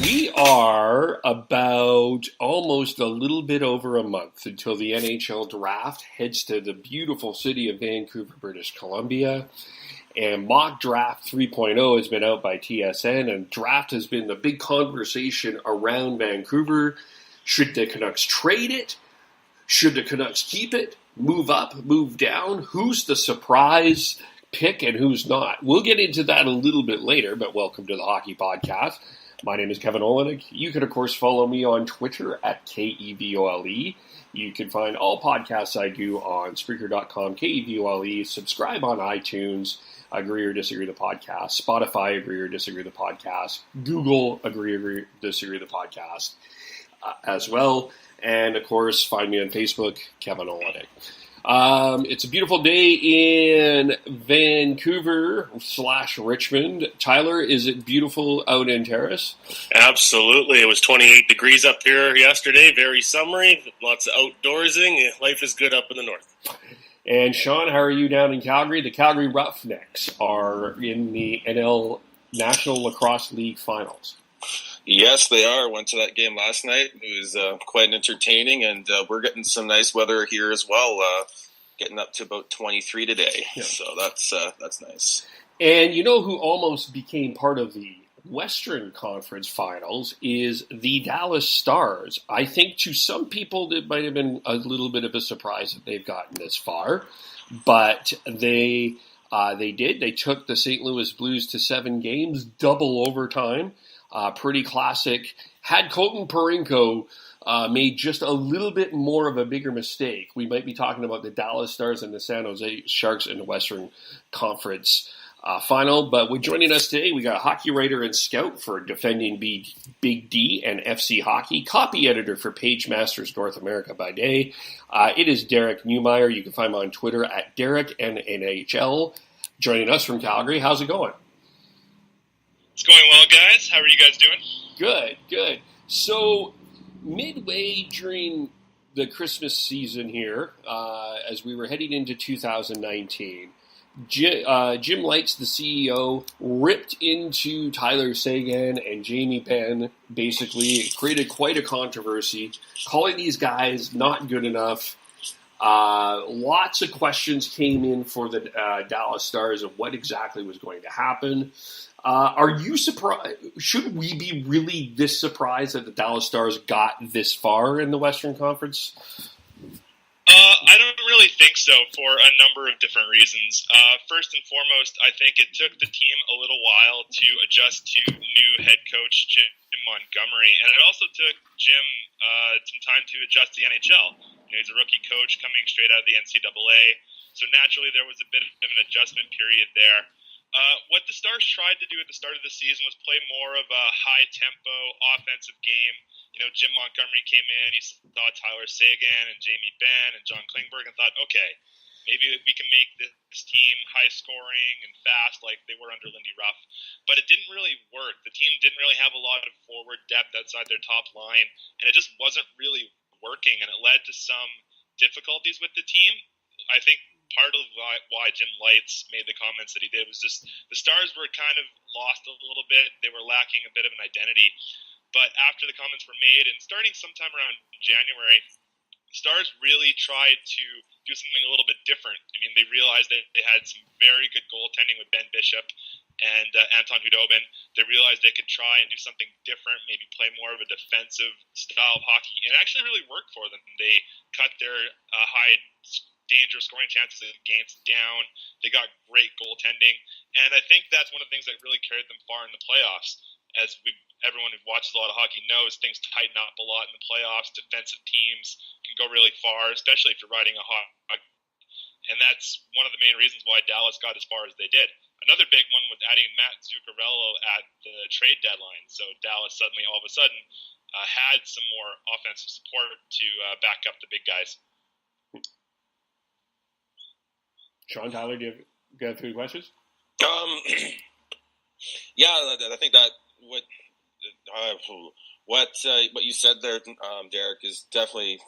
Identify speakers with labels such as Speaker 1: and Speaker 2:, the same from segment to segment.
Speaker 1: We are about almost a little bit over a month until the NHL Draft heads to the beautiful city of Vancouver, British Columbia. And Mock Draft 3.0 has been out by TSN, and draft has been the big conversation around Vancouver. Should the Canucks trade it? Should the Canucks keep it? Move up? Move down? Who's the surprise pick and who's not? We'll get into that a little bit later, but welcome to the Hockey Podcast. My name is Kevin Olenek. You can, of course, follow me on Twitter at KEVOLE. You can find all podcasts I do on Spreaker.com, KEVOLE. Subscribe on iTunes, Agree or Disagree the Podcast. Spotify, Agree or Disagree the Podcast. Google, Agree or Disagree the Podcast as well. And, of course, find me on Facebook, Kevin Olenek. It's a beautiful day in Vancouver / Richmond. Tyler, is it beautiful out in Terrace?
Speaker 2: Absolutely. It was 28 degrees up here yesterday. Very summery. Lots of outdoorsing. Life is good up in the north.
Speaker 1: And Sean, how are you down in Calgary? The Calgary Roughnecks are in the NL National Lacrosse League Finals.
Speaker 3: Yes, they are. Went to that game last night. It was quite entertaining, and we're getting some nice weather here as well. Getting up to about 23 today, yeah. So that's nice.
Speaker 1: And you know who almost became part of the Western Conference Finals is the Dallas Stars. I think to some people it might have been a little bit of a surprise that they've gotten this far, but they did. They took the St. Louis Blues to 7 games, double overtime. Pretty classic. Had Colton Parayko made just a little bit more of a bigger mistake, we might be talking about the Dallas Stars and the San Jose Sharks in the Western Conference Final. But joining us today, we got a hockey writer and scout for Defending Big D and FC Hockey, copy editor for Page Masters North America by day. It is Derek Neumeier. You can find him on Twitter at DerekNNHL. Joining us from Calgary. How's it going?
Speaker 4: It's going well, guys. How are you guys doing?
Speaker 1: Good. So, midway during the Christmas season here, as we were heading into 2019, Jim Lights, the CEO, ripped into Tyler Seguin and Jamie Benn, basically. It created quite a controversy, calling these guys not good enough. Lots of questions came in for the Dallas Stars of what exactly was going to happen. Are you surprised? Should we be really this surprised that the Dallas Stars got this far in the Western Conference?
Speaker 4: I don't really think so for a number of different reasons. First and foremost, I think it took the team a little while to adjust to new head coach Jim Montgomery, and it also took Jim some time to adjust to the NHL. He's a rookie coach coming straight out of the NCAA, so naturally there was a bit of an adjustment period there. What the Stars tried to do at the start of the season was play more of a high-tempo offensive game. You know, Jim Montgomery came in, he saw Tyler Seguin and Jamie Benn and John Klingberg and thought, okay, maybe we can make this team high-scoring and fast like they were under Lindy Ruff. But it didn't really work. The team didn't really have a lot of forward depth outside their top line, and it just wasn't really working, and it led to some difficulties with the team. I think part of why Jim Lights made the comments that he did was just the Stars were kind of lost a little bit. They were lacking a bit of an identity. But after the comments were made, and starting sometime around January, the Stars really tried to do something a little bit different. I mean, they realized that they had some very good goaltending with Ben Bishop and Anton Hudobin. They realized they could try and do something different, maybe play more of a defensive style of hockey. And it actually really worked for them. They cut their high dangerous scoring chances in games down. They got great goaltending, and I think that's one of the things that really carried them far in the playoffs. As everyone who watches a lot of hockey knows, things tighten up a lot in the playoffs. Defensive teams can go really far, especially if you're riding a hot. And that's one of the main reasons why Dallas got as far as they did. Another big one was adding Matt Zuccarello at the trade deadline. So Dallas suddenly, all of a sudden, had some more offensive support to back up the big guys.
Speaker 1: Sean, Tyler, do you have 3 questions?
Speaker 3: Yeah, I think that what you said there, Derek, is definitely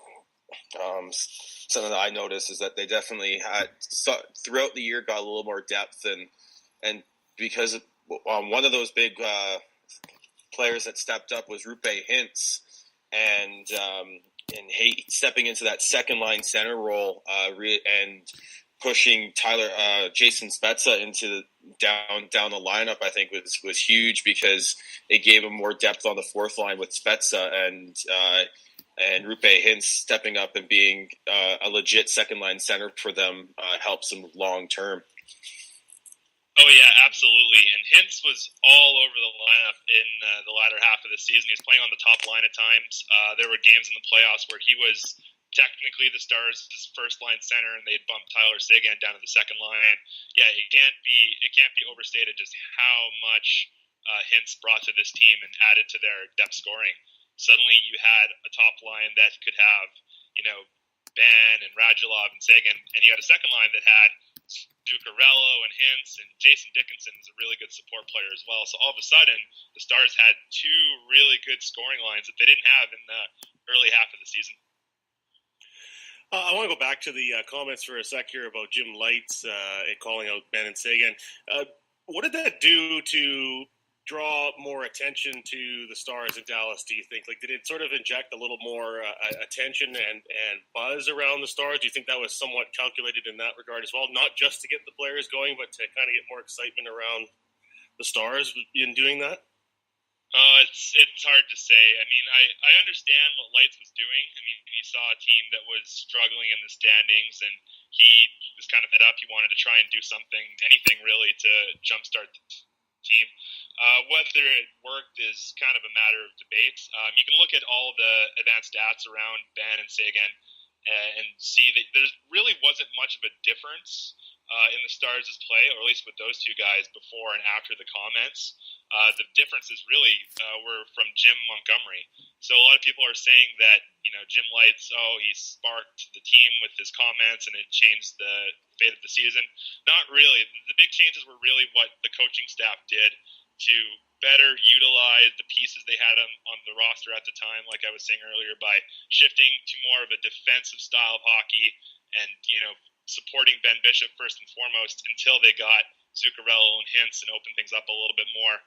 Speaker 3: something that I noticed is that they definitely had throughout the year got a little more depth and because one of those big players that stepped up was Roope Hintz, and stepping into that second line center role and pushing Jason Spezza into down the lineup, I think was huge, because it gave him more depth on the fourth line with Spezza, and Roope Hintz stepping up and being a legit second line center for them helps them long term.
Speaker 4: Oh, yeah, absolutely. And Hintz was all over the lineup in the latter half of the season. He was playing on the top line at times. There were games in the playoffs where he was technically the Stars' first-line center, and they'd bumped Tyler Seguin down to the second line. Yeah, it can't be overstated just how much Hintz brought to this team and added to their depth scoring. Suddenly you had a top line that could have, Benn and Radulov and Seguin, and you had a second line that had Zuccarello and Hintz, and Jason Dickinson is a really good support player as well. So all of a sudden, the Stars had two really good scoring lines that they didn't have in the early half of the season.
Speaker 2: I want to go back to the comments for a sec here about Jim Lights calling out Benn and Seguin. What did that do to draw more attention to the Stars in Dallas, do you think? Like, did it sort of inject a little more attention and buzz around the Stars? Do you think that was somewhat calculated in that regard as well? Not just to get the players going, but to kind of get more excitement around the Stars in doing that?
Speaker 4: It's hard to say. I mean, I understand what Lights was doing. I mean, he saw a team that was struggling in the standings, and he was kind of fed up. He wanted to try and do something, anything really, to jumpstart the team. Whether it worked is kind of a matter of debate. You can look at all the advanced stats around Benn and Seguin and see that there really wasn't much of a difference in the Stars' play, or at least with those two guys before and after the comments. The differences really were from Jim Montgomery. So a lot of people are saying that, Jim Lights, he sparked the team with his comments and it changed the fate of the season. Not really. The big changes were really what the coaching staff did to better utilize the pieces they had on the roster at the time, like I was saying earlier, by shifting to more of a defensive style of hockey and, supporting Ben Bishop first and foremost until they got Zuccarello and Hintz and opened things up a little bit more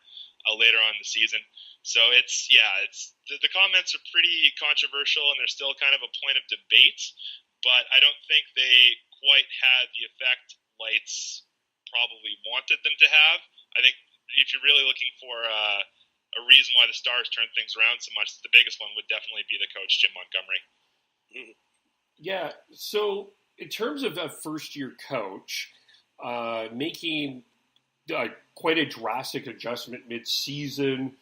Speaker 4: later on in the season. So the comments are pretty controversial and they're still kind of a point of debate, but I don't think they quite had the effect Lights probably wanted them to have. I think if you're really looking for a reason why the Stars turned things around so much, the biggest one would definitely be the coach, Jim Montgomery.
Speaker 1: Yeah, so in terms of a first-year coach, making quite a drastic adjustment mid-season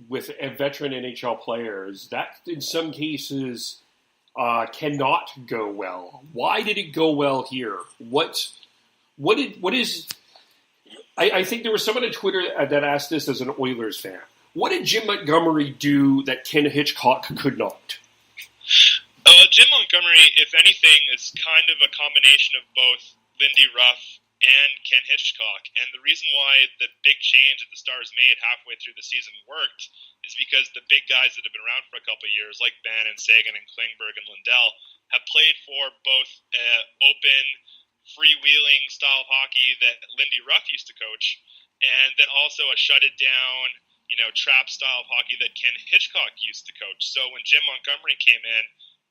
Speaker 1: with veteran NHL players, that in some cases cannot go well. Why did it go well here? I think there was someone on Twitter that asked this as an Oilers fan. What did Jim Montgomery do that Ken Hitchcock could not?
Speaker 4: Jim Montgomery, if anything, is kind of a combination of both Lindy Ruff and Ken Hitchcock. And the reason why the big change that the Stars made halfway through the season worked is because the big guys that have been around for a couple of years, like Benn and Seguin and Klingberg and Lundell, have played for both open, freewheeling style of hockey that Lindy Ruff used to coach, and then also a shut-it-down, trap style of hockey that Ken Hitchcock used to coach. So when Jim Montgomery came in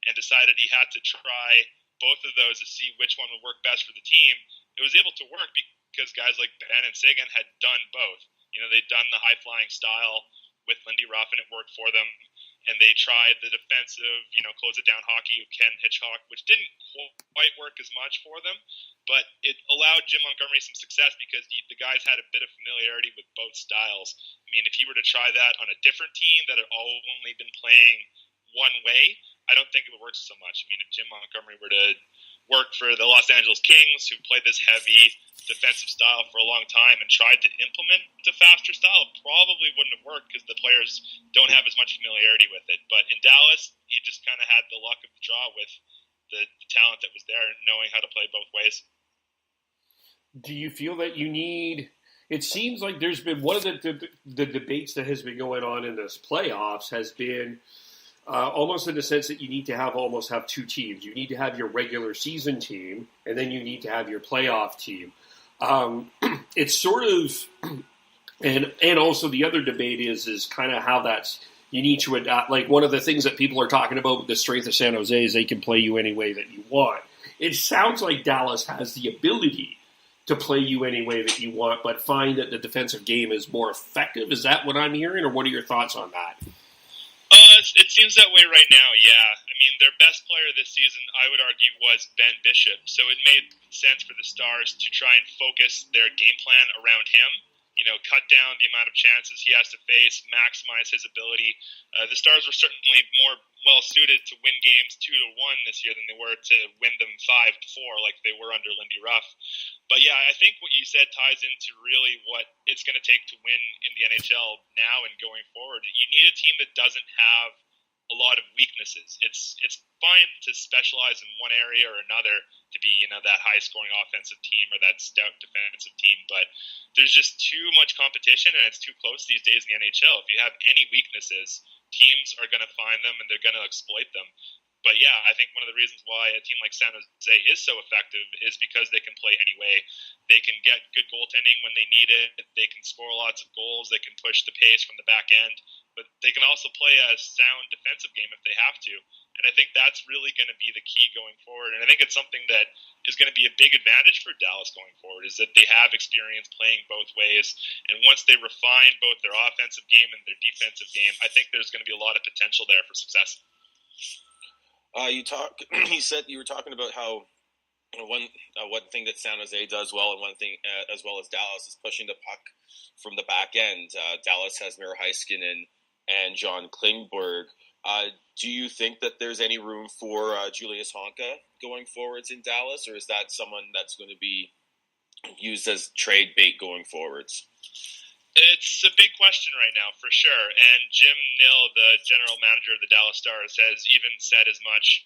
Speaker 4: and decided he had to try both of those to see which one would work best for the team, it was able to work because guys like Benn and Seguin had done both. They'd done the high-flying style with Lindy Ruff, and it worked for them. And they tried the defensive, close-it-down hockey of Ken Hitchcock, which didn't quite work as much for them. But it allowed Jim Montgomery some success because the guys had a bit of familiarity with both styles. I mean, if he were to try that on a different team that had only been playing one way, I don't think it would work so much. I mean, if Jim Montgomery were to work for the Los Angeles Kings, who played this heavy defensive style for a long time and tried to implement the faster style, it probably wouldn't have worked because the players don't have as much familiarity with it. But in Dallas, he just kind of had the luck of the draw with the talent that was there and knowing how to play both ways.
Speaker 1: Do you feel that you need... It seems like there's been one of the debates that has been going on in this playoffs has been almost in the sense that you need to almost have two teams. You need to have your regular season team, and then you need to have your playoff team. It's sort of And also the other debate is kind of how that's you need to adapt. Like one of the things that people are talking about with the strength of San Jose is they can play you any way that you want. It sounds like Dallas has the ability to play you any way that you want, but find that the defensive game is more effective. Is that what I'm hearing, or what are your thoughts on that?
Speaker 4: It seems that way right now, yeah. I mean, their best player this season, I would argue, was Ben Bishop. So it made sense for the Stars to try and focus their game plan around him. You know, cut down the amount of chances he has to face, maximize his ability. The Stars were certainly more well-suited to win games 2-1 this year than they were to win them 5-4 like they were under Lindy Ruff. But yeah, I think what you said ties into really what it's going to take to win in the NHL now and going forward. You need a team that doesn't have a lot of weaknesses. It's fine to specialize in one area or another to be, you know, that high-scoring offensive team or that stout defensive team, but there's just too much competition and it's too close these days in the NHL. If you have any weaknesses, teams are going to find them and they're going to exploit them. But yeah, I think one of the reasons why a team like San Jose is so effective is because they can play anyway. They can get good goaltending when they need it. They can score lots of goals. They can push the pace from the back end. But they can also play a sound defensive game if they have to. And I think that's really going to be the key going forward. And I think it's something that is going to be a big advantage for Dallas going forward, is that they have experience playing both ways. And once they refine both their offensive game and their defensive game, I think there's going to be a lot of potential there for success.
Speaker 3: You said you were talking about how one thing that San Jose does well, and one thing as well as Dallas, is pushing the puck from the back end. Dallas has Miro Heiskanen and John Klingberg. Do you think that there's any room for Julius Honka going forwards in Dallas, or is that someone that's going to be used as trade bait going forwards?
Speaker 4: It's a big question right now, for sure. And Jim Nill, the general manager of the Dallas Stars, has even said as much.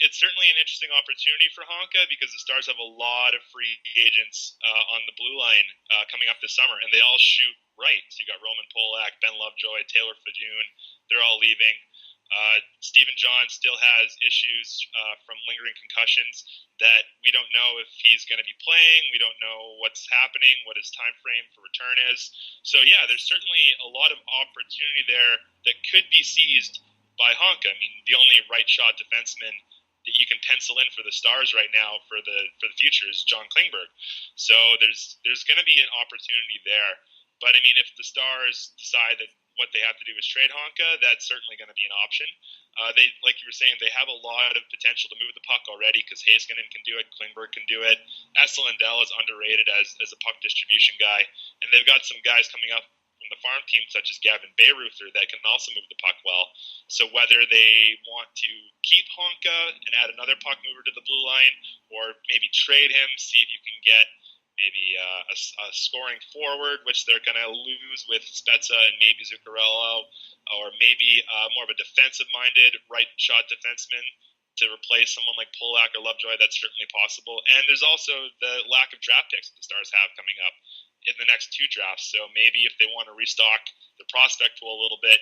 Speaker 4: It's certainly an interesting opportunity for Honka because the Stars have a lot of free agents on the blue line coming up this summer, and they all shoot right. So you got Roman Polak, Ben Lovejoy, Taylor Fadoon. They're all leaving. Stephen John still has issues from lingering concussions that we don't know if he's going to be playing. We don't know what's happening, what his time frame for return is. So, yeah, there's certainly a lot of opportunity there that could be seized by Honka. I mean, the only right-shot defenseman that you can pencil in for the Stars right now for the future is John Klingberg. So there's going to be an opportunity there. But, I mean, if the Stars decide that what they have to do is trade Honka, that's certainly going to be an option. They, like you were saying, they have a lot of potential to move the puck already because Heiskanen can do it, Klingberg can do it. Esa Lindell is underrated as a puck distribution guy. And they've got some guys coming up from the farm team, such as Gavin Bayreuther, that can also move the puck well. So whether they want to keep Honka and add another puck mover to the blue line, or maybe trade him, see if you can get maybe a scoring forward, which they're going to lose with Spezza and maybe Zuccarello, or maybe more of a defensive-minded right-shot defenseman to replace someone like Polak or Lovejoy. That's certainly possible. And there's also the lack of draft picks that the Stars have coming up in the next two drafts. So maybe if they want to restock the prospect pool a little bit,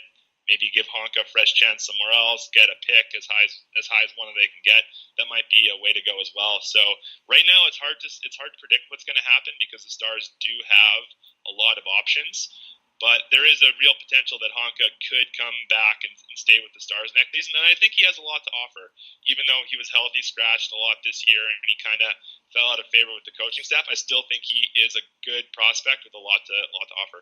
Speaker 4: maybe give Honka a fresh chance somewhere else, get a pick as high as one that they can get. That might be a way to go as well. So right now it's hard to predict what's going to happen because the Stars do have a lot of options. But there is a real potential that Honka could come back and stay with the Stars next season. And I think he has a lot to offer. Even though he was healthy, scratched a lot this year, and he kind of fell out of favor with the coaching staff, I still think he is a good prospect with a lot to offer.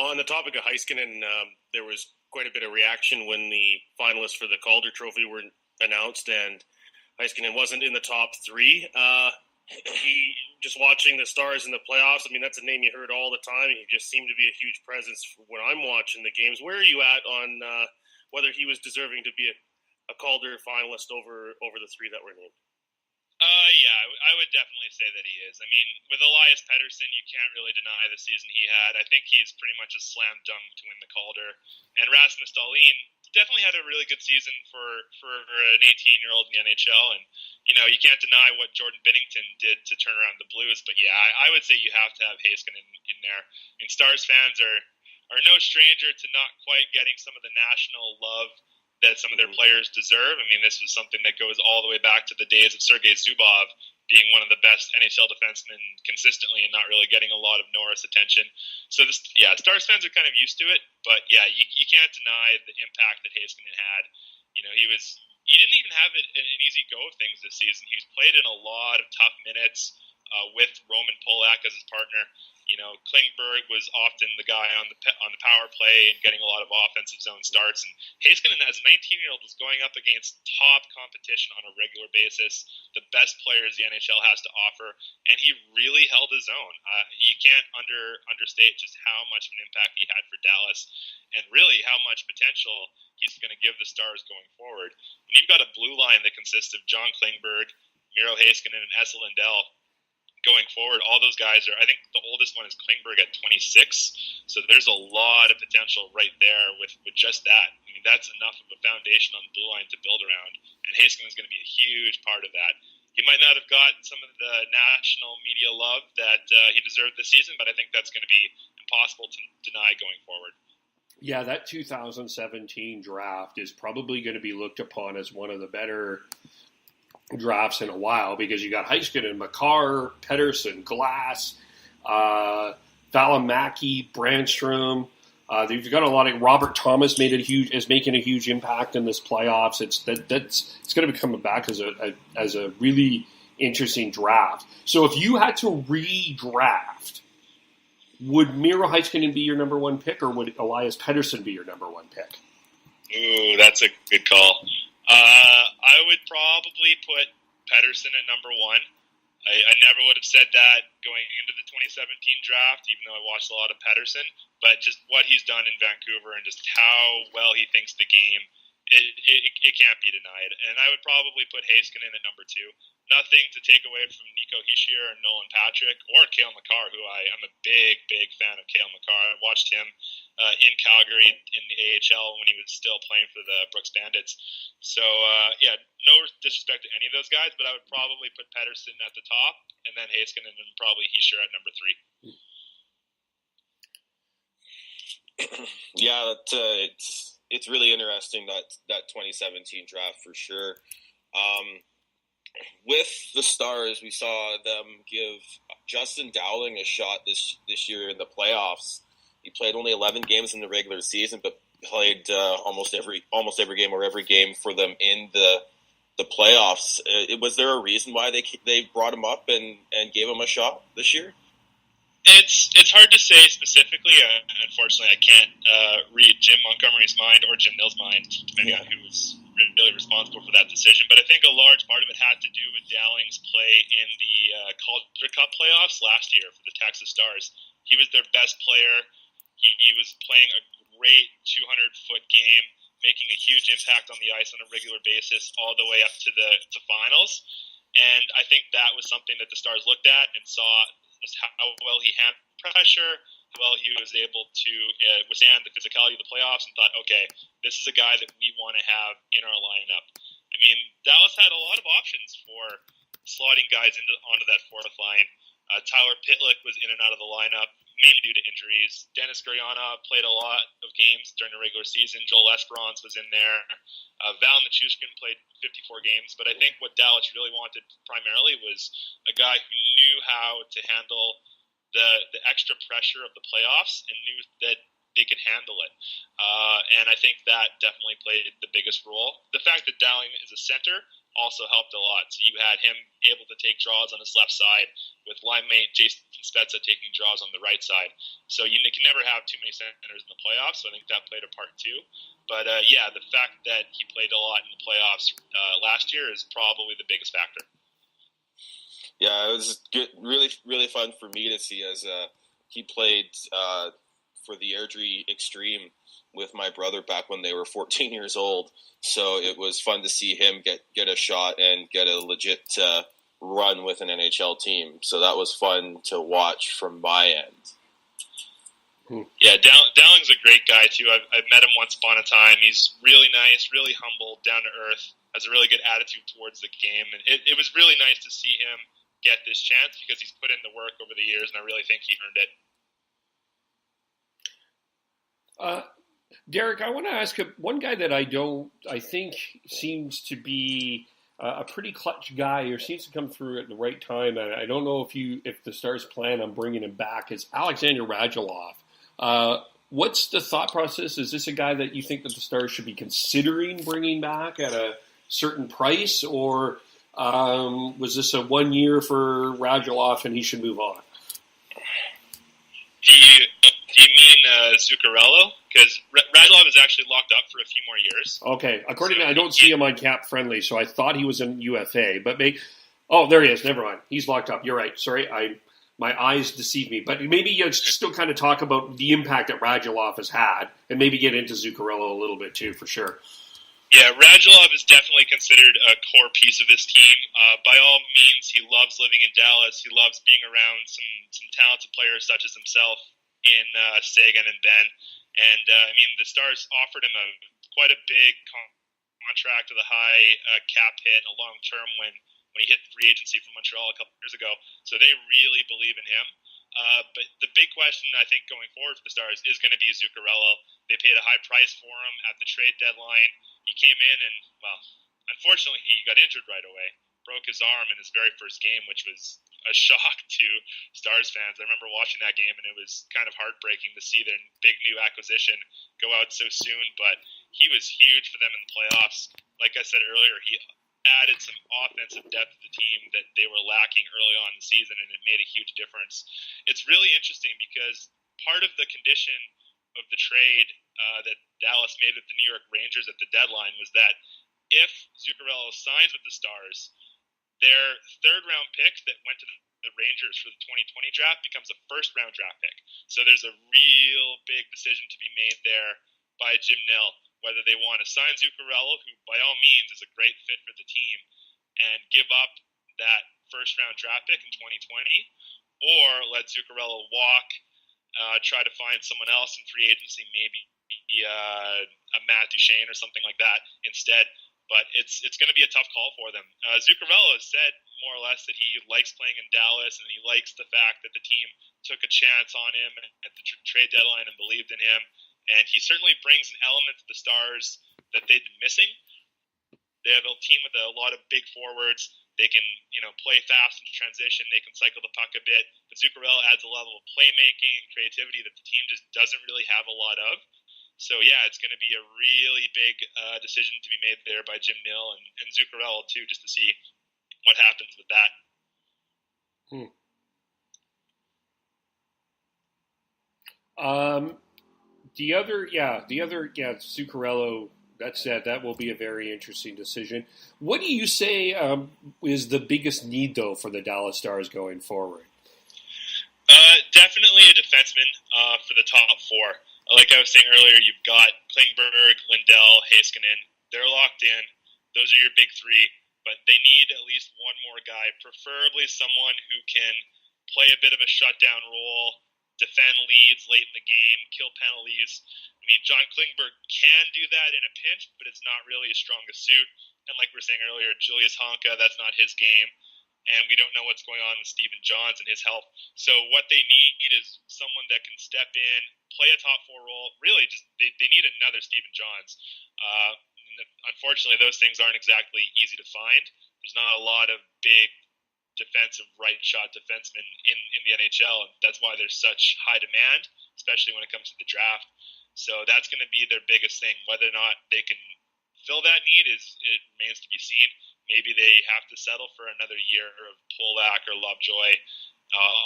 Speaker 2: On the topic of Heiskanen, there was quite a bit of reaction when the finalists for the Calder Trophy were announced, and Heiskanen wasn't in the top three. He just watching the Stars in the playoffs. I mean, that's a name you heard all the time. He just seemed to be a huge presence when I'm watching the games. Where are you at on whether he was deserving to be a Calder finalist over the three that were named?
Speaker 4: Yeah, I would definitely say that he is. I mean, with Elias Pettersson, you can't really deny the season he had. I think he's pretty much a slam dunk to win the Calder. And Rasmus Dahlin definitely had a really good season for an 18-year-old in the NHL. And, you know, you can't deny what Jordan Binnington did to turn around the Blues. But, yeah, I would say you have to have Heiskanen in there. And Stars fans are no stranger to not quite getting some of the national love that some of their players deserve. I mean, this was something that goes all the way back to the days of Sergei Zubov being one of the best NHL defensemen consistently and not really getting a lot of Norris attention. So Stars fans are kind of used to it, but yeah, you can't deny the impact that Heiskanen had. You know, he didn't even have an easy go of things this season. He's played in a lot of tough minutes with Roman Polak as his partner. You know, Klingberg was often the guy on the power play and getting a lot of offensive zone starts. And Heiskanen, as a 19-year-old, was going up against top competition on a regular basis, the best players the NHL has to offer, and he really held his own. You can't understate just how much of an impact he had for Dallas, and really how much potential he's going to give the Stars going forward. And you've got a blue line that consists of John Klingberg, Miro Heiskanen, and Esa Lindell. Going forward, all those guys I think the oldest one is Klingberg at 26, so there's a lot of potential right there with just that. I mean, that's enough of a foundation on the blue line to build around, and Heiskanen is going to be a huge part of that. He might not have gotten some of the national media love that he deserved this season, but I think that's going to be impossible to deny going forward.
Speaker 1: Yeah, that 2017 draft is probably going to be looked upon as one of the better drafts in a while, because you got Heiskanen, Makar, Pettersson, Glass, Valimaki, Brandstrom. You've got a lot of Robert Thomas is making a huge impact in this playoffs. It's going to become back as a really interesting draft. So if you had to redraft, would Miro Heiskanen be your number one pick, or would Elias Pettersson be your number one pick?
Speaker 4: Ooh, that's a good call. I would probably put Pettersson at number one. I never would have said that going into the 2017 draft, even though I watched a lot of Pettersson. But just what he's done in Vancouver and just how well he thinks the game, it can't be denied. And I would probably put Heiskanen at number two. Nothing to take away from Nico Hischier or Nolan Patrick or Cale Makar, who I'm a big fan of Cale Makar. I watched him in Calgary in the AHL when he was still playing for the Brooks Bandits. So, no disrespect to any of those guys, but I would probably put Pettersson at the top, and then Heiskanen, and probably Hischier at number three.
Speaker 3: Yeah, it's really interesting, that 2017 draft for sure. With the Stars, we saw them give Justin Dowling a shot this year in the playoffs. He played only 11 games in the regular season, but played almost every game or every game for them in the playoffs. Was there a reason why they brought him up and gave him a shot this year?
Speaker 4: It's hard to say specifically. Unfortunately, I can't read Jim Montgomery's mind or Jim Nill's mind, depending on who was really responsible for that decision. But I think a large part of it had to do with Dowling's play in the Calder Cup playoffs last year for the Texas Stars. He was their best player. He was playing a great 200-foot game, making a huge impact on the ice on a regular basis all the way up to the finals. And I think that was something that the Stars looked at and saw just how well he handled pressure, how well he was able to withstand the physicality of the playoffs, and thought, okay, this is a guy that we want to have in our lineup. I mean, Dallas had a lot of options for slotting guys onto that fourth line. Tyler Pitlick was in and out of the lineup, mainly due to injuries. Dennis Gurianov played a lot of games during the regular season. Joel Esperance was in there. Val Nichushkin played 54 games. But I think what Dallas really wanted primarily was a guy who knew how to handle the extra pressure of the playoffs and knew that they could handle it. And I think that definitely played the biggest role. The fact that Dowling is a center also helped a lot. So you had him able to take draws on his left side with line mate Jason Spezza taking draws on the right side. So you can never have too many centers in the playoffs, so I think that played a part too. But the fact that he played a lot in the playoffs last year is probably the biggest factor.
Speaker 3: Yeah, it was good, really, really fun for me to see as he played for the Airdrie Extreme with my brother back when they were 14 years old. So it was fun to see him get a shot and get a legit run with an NHL team. So that was fun to watch from my end.
Speaker 4: Yeah, Dowling's a great guy too. I've met him once upon a time. He's really nice, really humble, down to earth, has a really good attitude towards the game. And it was really nice to see him get this chance because he's put in the work over the years, and I really think he earned it.
Speaker 1: Derek, I want to ask one guy that I think seems to be a pretty clutch guy who seems to come through at the right time. And I don't know if the Stars plan on bringing him back. It's Alexander Radulov. What's the thought process? Is this a guy that you think that the Stars should be considering bringing back at a certain price, or was this a 1 year for Radulov and he should move on?
Speaker 4: Do you mean Zuccarello? Because Radulov is actually locked up for a few more years.
Speaker 1: Okay, according to I don't see him on Cap Friendly, so I thought he was in UFA. But there he is. Never mind, he's locked up. You're right. Sorry, my eyes deceived me. But maybe you still kind of talk about the impact that Radulov has had, and maybe get into Zuccarello a little bit too, for sure.
Speaker 4: Yeah, Radulov is definitely considered a core piece of this team. By all means, he loves living in Dallas. He loves being around some talented players such as himself in Sagan and Benn. And, the Stars offered him quite a big contract with a high cap hit and a long term when he hit free agency from Montreal a couple years ago. So they really believe in him. But the big question, I think, going forward for the Stars is going to be Zuccarello. They paid a high price for him at the trade deadline. He came in and, unfortunately, he got injured right away. Broke his arm in his very first game, which was a shock to Stars fans. I remember watching that game, and it was kind of heartbreaking to see their big new acquisition go out so soon. But he was huge for them in the playoffs. Like I said earlier, he added some offensive depth to the team that they were lacking early on in the season, and it made a huge difference. It's really interesting because part of the condition of the trade that Dallas made with the New York Rangers at the deadline was that if Zuccarello signs with the Stars, their third-round pick that went to the Rangers for the 2020 draft becomes a first-round draft pick. So there's a real big decision to be made there by Jim Nill, whether they want to sign Zuccarello, who by all means is a great fit for the team, and give up that first-round draft pick in 2020, or let Zuccarello walk, try to find someone else in free agency, maybe a Matt Duchene or something like that instead. But it's going to be a tough call for them. Zuccarello has said more or less that he likes playing in Dallas, and he likes the fact that the team took a chance on him at the trade deadline and believed in him. And he certainly brings an element to the Stars that they've been missing. They have a team with a lot of big forwards. They can, play fast in transition. They can cycle the puck a bit. But Zuccarello adds a level of playmaking and creativity that the team just doesn't really have a lot of. So, yeah, it's going to be a really big decision to be made there by Jim Nill and Zuccarello, too, just to see what happens with that.
Speaker 1: Zuccarello, that will be a very interesting decision. What do you say is the biggest need, though, for the Dallas Stars going forward?
Speaker 4: Definitely a defenseman for the top four. Like I was saying earlier, you've got Klingberg, Lindell, Heiskanen. They're locked in. Those are your big three. But they need at least one more guy, preferably someone who can play a bit of a shutdown role, defend leads late in the game, kill penalties. John Klingberg can do that in a pinch, but it's not really his strongest suit. And like we were saying earlier, Julius Honka, that's not his game. And we don't know what's going on with Stephen Johns and his health. So what they need is someone that can step in, play a top four role. Really, just they need another Stephen Johns. Unfortunately, those things aren't exactly easy to find. There's not a lot of big defensive right shot defensemen in the NHL. That's why there's such high demand, especially when it comes to the draft. So that's going to be their biggest thing. Whether or not they can fill that need it remains to be seen. Maybe they have to settle for another year of Polak or Lovejoy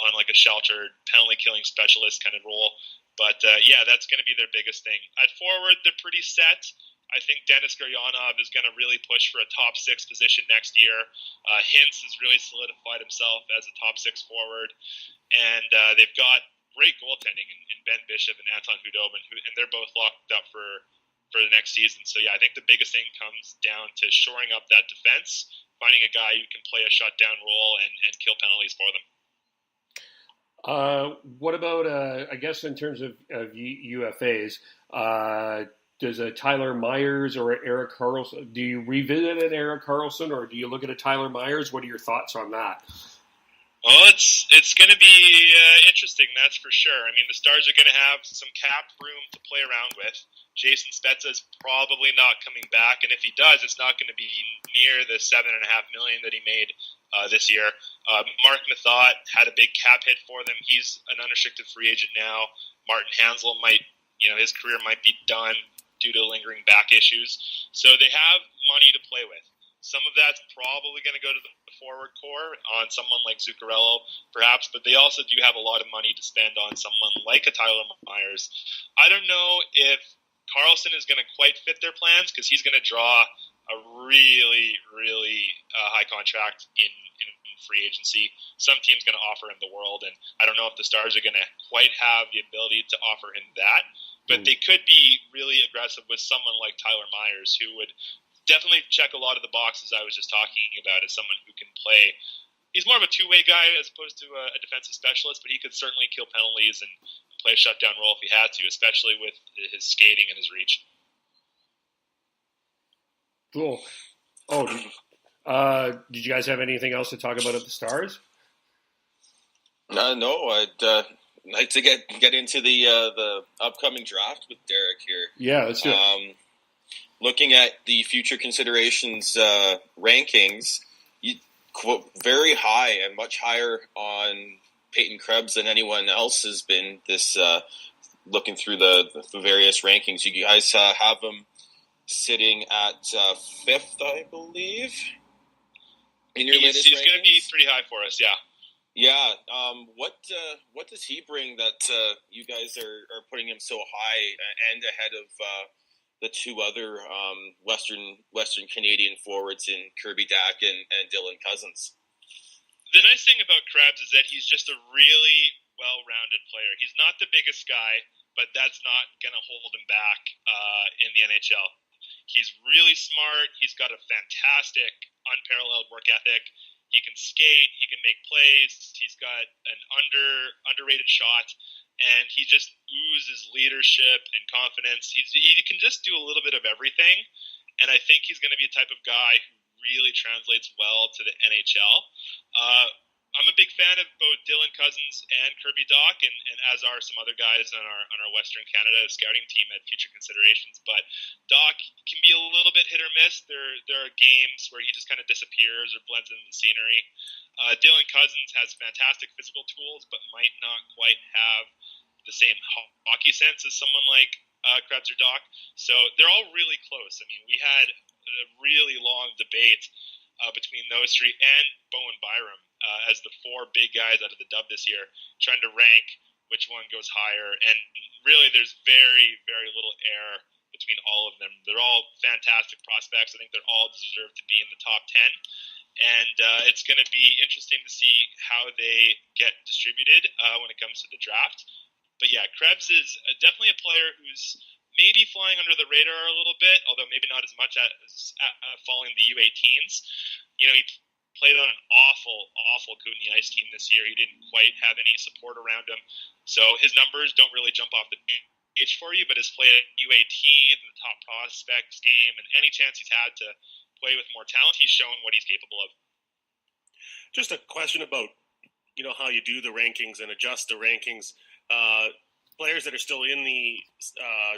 Speaker 4: on like a sheltered penalty-killing specialist kind of role. But, that's going to be their biggest thing. At forward, they're pretty set. I think Denis Gurianov is going to really push for a top six position next year. Hintz has really solidified himself as a top six forward. And they've got great goaltending in Ben Bishop and Anton Khudobin, and they're both locked up for the next season. So, I think the biggest thing comes down to shoring up that defense, finding a guy who can play a shutdown role and kill penalties for them.
Speaker 1: What about, I guess, in terms of UFAs, does a Tyler Myers or Erik Karlsson, do you revisit an Erik Karlsson or do you look at a Tyler Myers? What are your thoughts on that?
Speaker 4: Well, it's going to be interesting, that's for sure. I mean, the Stars are going to have some cap room to play around with. Jason Spezza's probably not coming back, and if he does, it's not going to be near the $7.5 million that he made this year. Mark Mathot had a big cap hit for them. He's an unrestricted free agent now. Martin Hansel his career might be done due to lingering back issues. So they have money to play with. Some of that's probably going to go to the forward core on someone like Zuccarello, perhaps, but they also do have a lot of money to spend on someone like a Tyler Myers. I don't know if Carlson is going to quite fit their plans because he's going to draw a really, really high contract in free agency. Some team's going to offer him the world, and I don't know if the Stars are going to quite have the ability to offer him that, but they could be really aggressive with someone like Tyler Myers, who would definitely check a lot of the boxes I was just talking about as someone who can play. He's more of a two-way guy as opposed to a defensive specialist, but he could certainly kill penalties and play a shutdown role if he had to, especially with his skating and his reach.
Speaker 1: Cool. Oh, did you guys have anything else to talk about at the Stars?
Speaker 3: No, I'd like to get into the upcoming draft with Derek here.
Speaker 1: Yeah, let's do it.
Speaker 3: Looking at the future considerations rankings, you quote very high and much higher on Peyton Krebs than anyone else has been. This looking through the various rankings, you guys have him sitting at fifth, I believe. In your latest
Speaker 4: he's going to be pretty high for us, yeah.
Speaker 3: Yeah. What does he bring that you guys are putting him so high and ahead of the two other Western Canadian forwards in Kirby Dach and Dylan Cousins?
Speaker 4: The nice thing about Krebs is that he's just a really well-rounded player. He's not the biggest guy, but that's not going to hold him back in the NHL. He's really smart. He's got a fantastic, unparalleled work ethic. He can skate. He can make plays. He's got an underrated shot. And he just oozes leadership and confidence. He can just do a little bit of everything, and I think he's going to be a type of guy who really translates well to the NHL. I'm a big fan of both Dylan Cousins and Kirby Dach, and as are some other guys on our Western Canada scouting team at future considerations. But Dach can be a little bit hit or miss. There are games where he just kind of disappears or blends into the scenery. Dylan Cousins has fantastic physical tools, but might not quite have the same hockey sense as someone like Krebs or Dach. So they're all really close. I mean, we had a really long debate between those three and Bowen Byram as the four big guys out of the dub this year, trying to rank which one goes higher. And really, there's very, very little air between all of them. They're all fantastic prospects. I think they're all deserve to be in the top 10. And it's going to be interesting to see how they get distributed when it comes to the draft. But yeah, Krebs is definitely a player who's maybe flying under the radar a little bit, although maybe not as much as following the U18s. You know, he played on an awful Kootenay Ice team this year. He didn't quite have any support around him. So his numbers don't really jump off the page for you, but has played at U18 in the top prospects game, and any chance he's had to play with more talent, he's shown what he's capable of.
Speaker 2: Just a question about, how you do the rankings and adjust the rankings. Players that are still in the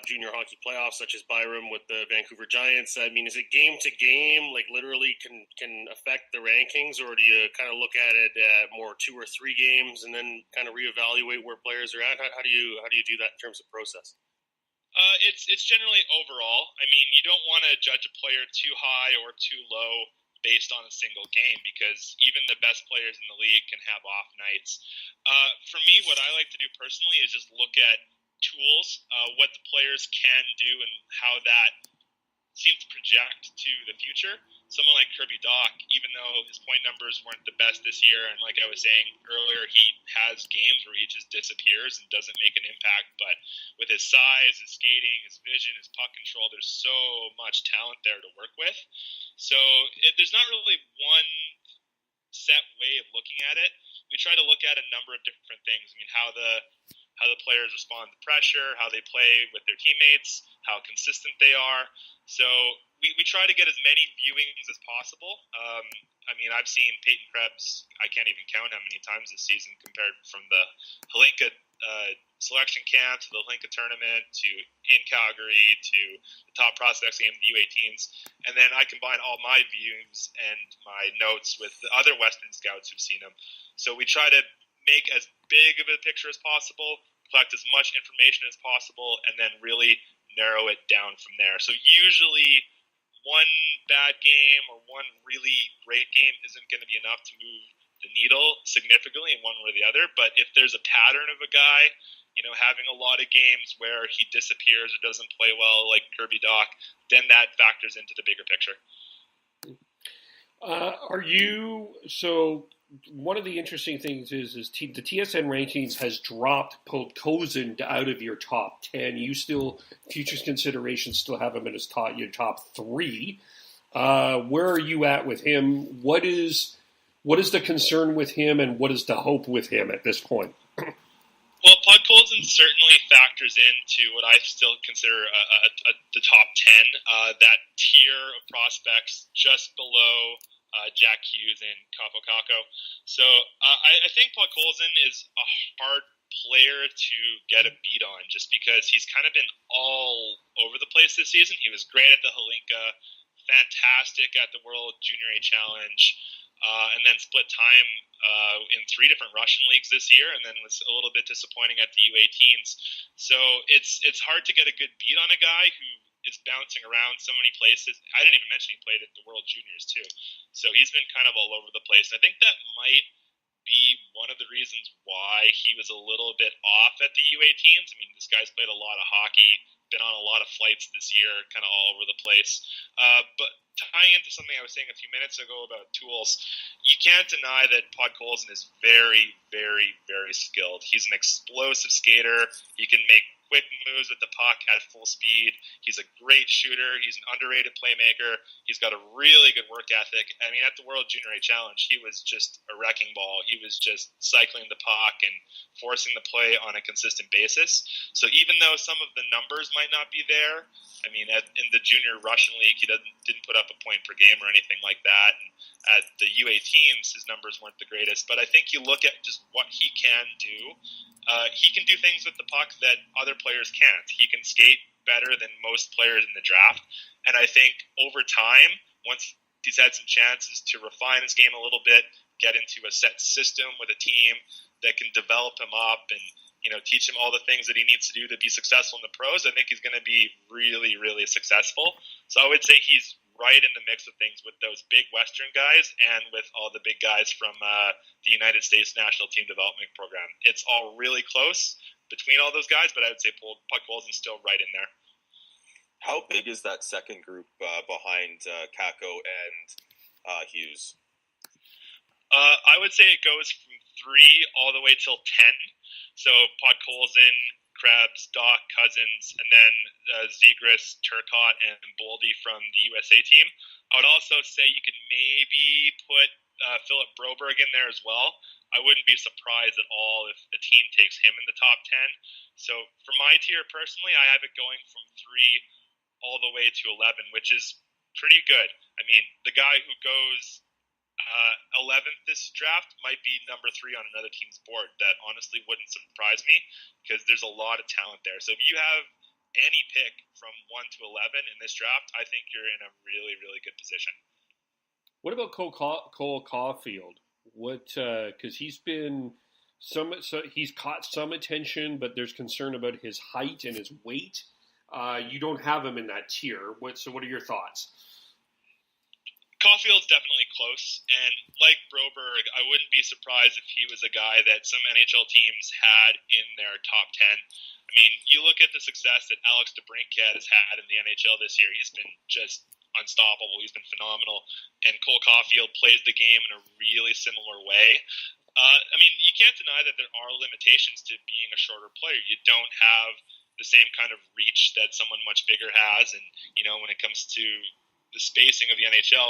Speaker 2: junior hockey playoffs, such as Byram with the Vancouver Giants, I mean, is it game to game, like literally can affect the rankings, or do you kind of look at it at more 2 or 3 games and then kind of reevaluate where players are at? How do you do that in terms of process?
Speaker 4: It's generally overall. I mean, you don't want to judge a player too high or too low based on a single game, because even the best players in the league can have off nights. For me, what I like to do personally is just look at tools, what the players can do and how that seems to project to the future. Someone like Kirby Dach, even though his point numbers weren't the best this year, and like I was saying earlier, he has games where he just disappears and doesn't make an impact, but with his size, his skating, his vision, his puck control, there's so much talent there to work with. So there's not really one set way of looking at it. We try to look at a number of different things. I mean, how the how the players respond to pressure, how they play with their teammates, how consistent they are. So we try to get as many viewings as possible. I mean, I've seen Peyton Krebs, I can't even count how many times this season, compared from the Hlinka selection camp to the Hlinka tournament to in Calgary to the top prospects game, the U18s. And then I combine all my views and my notes with the other Western scouts who've seen him. So we try to make as big of a picture as possible, collect as much information as possible, and then really narrow it down from there. So usually one bad game or one really great game isn't going to be enough to move the needle significantly in one way or the other. But if there's a pattern of a guy, having a lot of games where he disappears or doesn't play well, like Kirby Dach, then that factors into the bigger picture.
Speaker 1: So one of the interesting things is the TSN rankings has dropped Podkolzin out of your top 10. You still, futures considerations, still have him in your top 3. Where are you at with him? What is the concern with him, and what is the hope with him at this point?
Speaker 4: Well, Podkolzin certainly factors into what I still consider the top 10, that tier of prospects just below Jack Hughes and Capo Caco. So I think Podkolzin is a hard player to get a beat on, just because he's kind of been all over the place this season. He was great at the Hlinka, fantastic at the World Junior A Challenge, and then split time in 3 different Russian leagues this year, and then was a little bit disappointing at the U18s. So it's hard to get a good beat on a guy who is bouncing around so many places. I didn't even mention he played at the World Juniors too. So he's been kind of all over the place. And I think that might be one of the reasons why he was a little bit off at the U18s. I mean, this guy's played a lot of hockey, been on a lot of flights this year, kind of all over the place. But tying into something I was saying a few minutes ago about tools, you can't deny that Podkolzin is very, very, very skilled. He's an explosive skater. He can make quick moves with the puck at full speed. He's a great shooter. He's an underrated playmaker. He's got a really good work ethic. I mean, at the World Junior A Challenge, he was just a wrecking ball. He was just cycling the puck and forcing the play on a consistent basis. So even though some of the numbers might not be there, I mean, in the Junior Russian League, he didn't put up a point per game or anything like that. And at the U18s, his numbers weren't the greatest. But I think you look at just what he can do. He can do things with the puck that other players can't. He can skate better than most players in the draft. And I think over time, once he's had some chances to refine his game a little bit, get into a set system with a team that can develop him up and teach him all the things that he needs to do to be successful in the pros, I think he's going to be really, really successful. So I would say he's right in the mix of things with those big Western guys and with all the big guys from the United States National Team Development Program. It's all really close between all those guys, but I would say Podkolzin's still right in there.
Speaker 3: How big is that second group behind Caco and Hughes?
Speaker 4: I would say it goes from 3 all the way till 10. So Podkolzin, Krebs, Dach, Cousins, and then Zegras, Turcotte, and Boldy from the USA team. I would also say you could maybe put Philip Broberg in there as well. I wouldn't be surprised at all if the team takes him in the top 10. So for my tier personally, I have it going from 3 all the way to 11, which is pretty good. I mean, the guy who goes 11th this draft might be number 3 on another team's board. That honestly wouldn't surprise me because there's a lot of talent there. So if you have any pick from 1 to 11 in this draft, I think you're in a really, really good position.
Speaker 1: What about Cole Caulfield? Because he's been he's caught some attention, but there's concern about his height and his weight. You don't have him in that tier. So what are your thoughts?
Speaker 4: Caulfield's definitely close, and like Broberg, I wouldn't be surprised if he was a guy that some NHL teams had in their top 10. I mean, you look at the success that Alex DeBrincat has had in the NHL this year. He's been just unstoppable. He's been phenomenal, and Cole Caulfield plays the game in a really similar way. I mean, you can't deny that there are limitations to being a shorter player. You don't have the same kind of reach that someone much bigger has, and when it comes to the spacing of the NHL,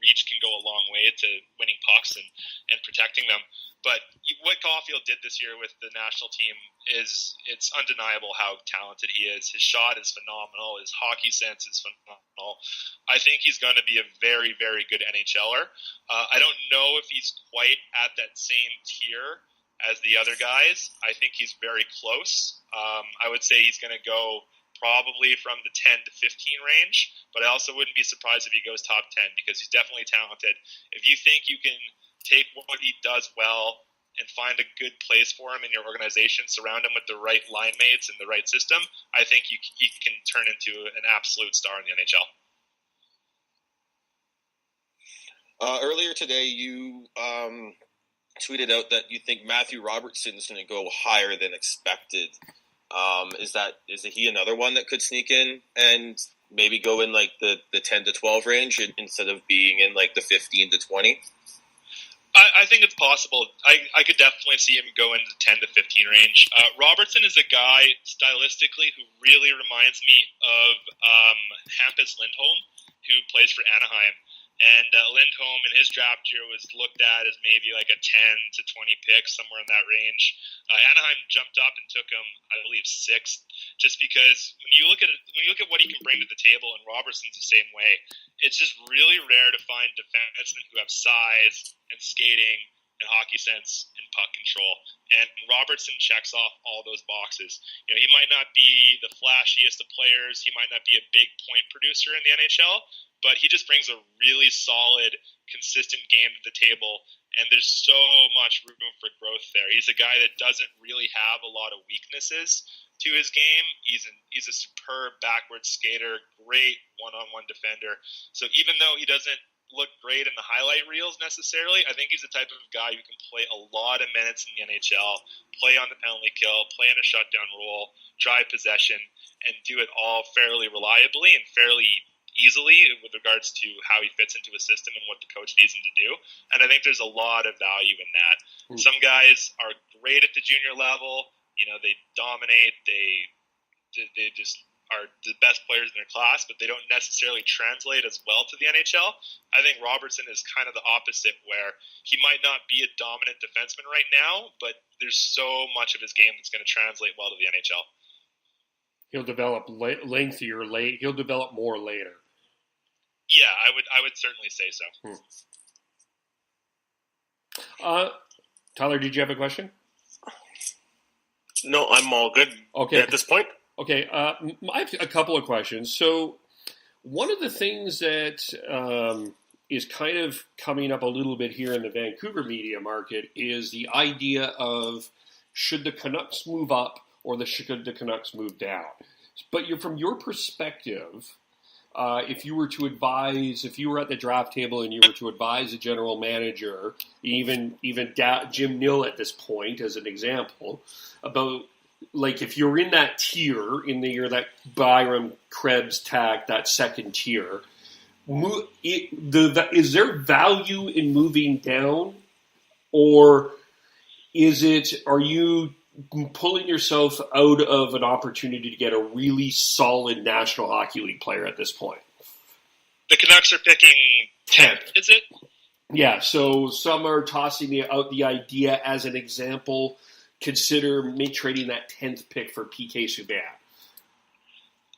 Speaker 4: reach can go a long way to winning pucks and protecting them. But what Caulfield did this year with the national team it's undeniable how talented he is. His shot is phenomenal. His hockey sense is phenomenal. I think he's going to be a very, very good NHLer. I don't know if he's quite at that same tier as the other guys. I think he's very close. I would say he's going to go probably from the 10 to 15 range, but I also wouldn't be surprised if he goes top 10 because he's definitely talented. If you think you can take what he does well and find a good place for him in your organization, surround him with the right line mates and the right system, I think he can turn into an absolute star in the NHL.
Speaker 3: Earlier today, you tweeted out that you think Matthew Robertson is going to go higher than expected. Is he another one that could sneak in and maybe go in like the 10 to 12 range instead of being in like the 15 to 20?
Speaker 4: I think it's possible. I could definitely see him go into the 10 to 15 range. Robertson is a guy stylistically who really reminds me of Hampus Lindholm, who plays for Anaheim. And Lindholm in his draft year was looked at as maybe like a 10 to 20 pick, somewhere in that range. Anaheim jumped up and took him, I believe, 6th, just because when you look at what he can bring to the table, and Robertson's the same way, it's just really rare to find defensemen who have size and skating and hockey sense and puck control. And Robertson checks off all those boxes. You know, he might not be the flashiest of players. He might not be a big point producer in the NHL, but he just brings a really solid, consistent game to the table, and there's so much room for growth there. He's a guy that doesn't really have a lot of weaknesses to his game. He's a superb backward skater, great one-on-one defender. So even though he doesn't look great in the highlight reels necessarily, I think he's the type of guy who can play a lot of minutes in the NHL, play on the penalty kill, play in a shutdown role, drive possession, and do it all fairly reliably and fairly easily with regards to how he fits into a system and what the coach needs him to do. And I think there's a lot of value in that. Some guys are great at the junior level. You know, they dominate. They just are the best players in their class, but they don't necessarily translate as well to the NHL. I think Robertson is kind of the opposite, where he might not be a dominant defenseman right now, but there's so much of his game that's going to translate well to the NHL.
Speaker 1: He'll develop lengthier late. He'll develop more later.
Speaker 4: Yeah, I would certainly say so.
Speaker 1: Tyler, did you have a question?
Speaker 2: No, I'm all good.
Speaker 1: Okay.
Speaker 2: At this point.
Speaker 1: Okay, I have a couple of questions. So, one of the things that is kind of coming up a little bit here in the Vancouver media market is the idea of should the Canucks move up or should the Canucks move down? But from your perspective, if you were at the draft table and you were to advise a general manager, even Jim Nill at this point as an example, about like if you're in that tier, you're that Byram Krebs tag, that second tier, is there value in moving down, or are you pulling yourself out of an opportunity to get a really solid National Hockey League player at this point?
Speaker 4: The Canucks are picking 10th, is it?
Speaker 1: Yeah, so some are tossing out the idea as an example. Consider trading that 10th pick for PK Subban.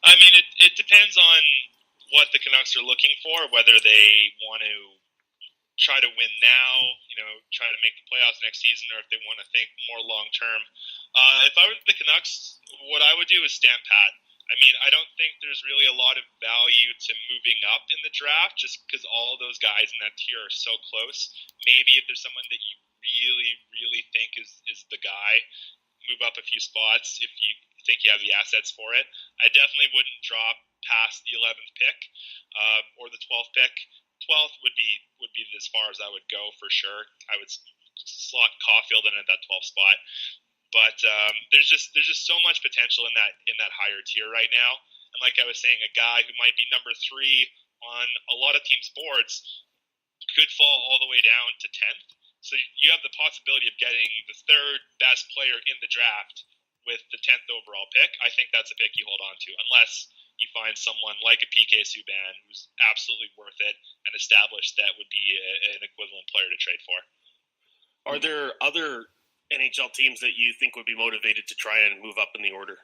Speaker 4: I mean, it depends on what the Canucks are looking for, whether they want to try to win now, try to make the playoffs next season, or if they want to think more long-term. If I were the Canucks, what I would do is stand pat. I mean, I don't think there's really a lot of value to moving up in the draft just because all those guys in that tier are so close. Maybe if there's someone that you really, really think is the guy, move up a few spots if you think you have the assets for it. I definitely wouldn't drop past the 11th pick or the 12th pick. 12th would be as far as I would go for sure. I would slot Caulfield in at that 12th spot. But there's just so much potential in that higher tier right now. And like I was saying, a guy who might be number 3 on a lot of teams' boards could fall all the way down to 10th. So you have the possibility of getting the 3rd best player in the draft with the 10th overall pick. I think that's a pick you hold on to, unless you find someone like a PK Subban who's absolutely worth it and established that would be an equivalent player to trade for.
Speaker 2: Are there other NHL teams that you think would be motivated to try and move up in the order?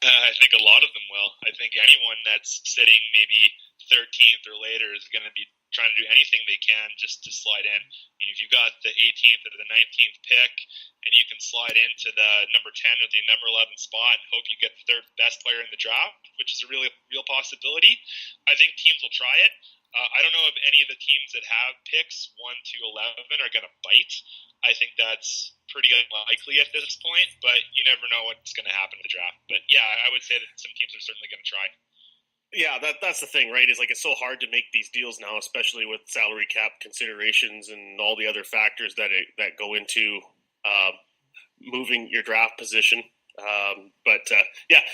Speaker 4: I think a lot of them will. I think anyone that's sitting maybe 13th or later is going to be trying to do anything they can just to slide in. I mean, if you've got the 18th or the 19th pick and you can slide into the number 10 or the number 11 spot and hope you get the third best player in the draft, which is a really real possibility, I think teams will try it. I don't know if any of the teams that have picks 1 to 11 are going to bite. I think that's pretty unlikely at this point, but you never know what's going to happen in the draft. But yeah, I would say that some teams are certainly going to try.
Speaker 2: Yeah, that's the thing, right? Is like it's so hard to make these deals now, especially with salary cap considerations and all the other factors that go into moving your draft position. But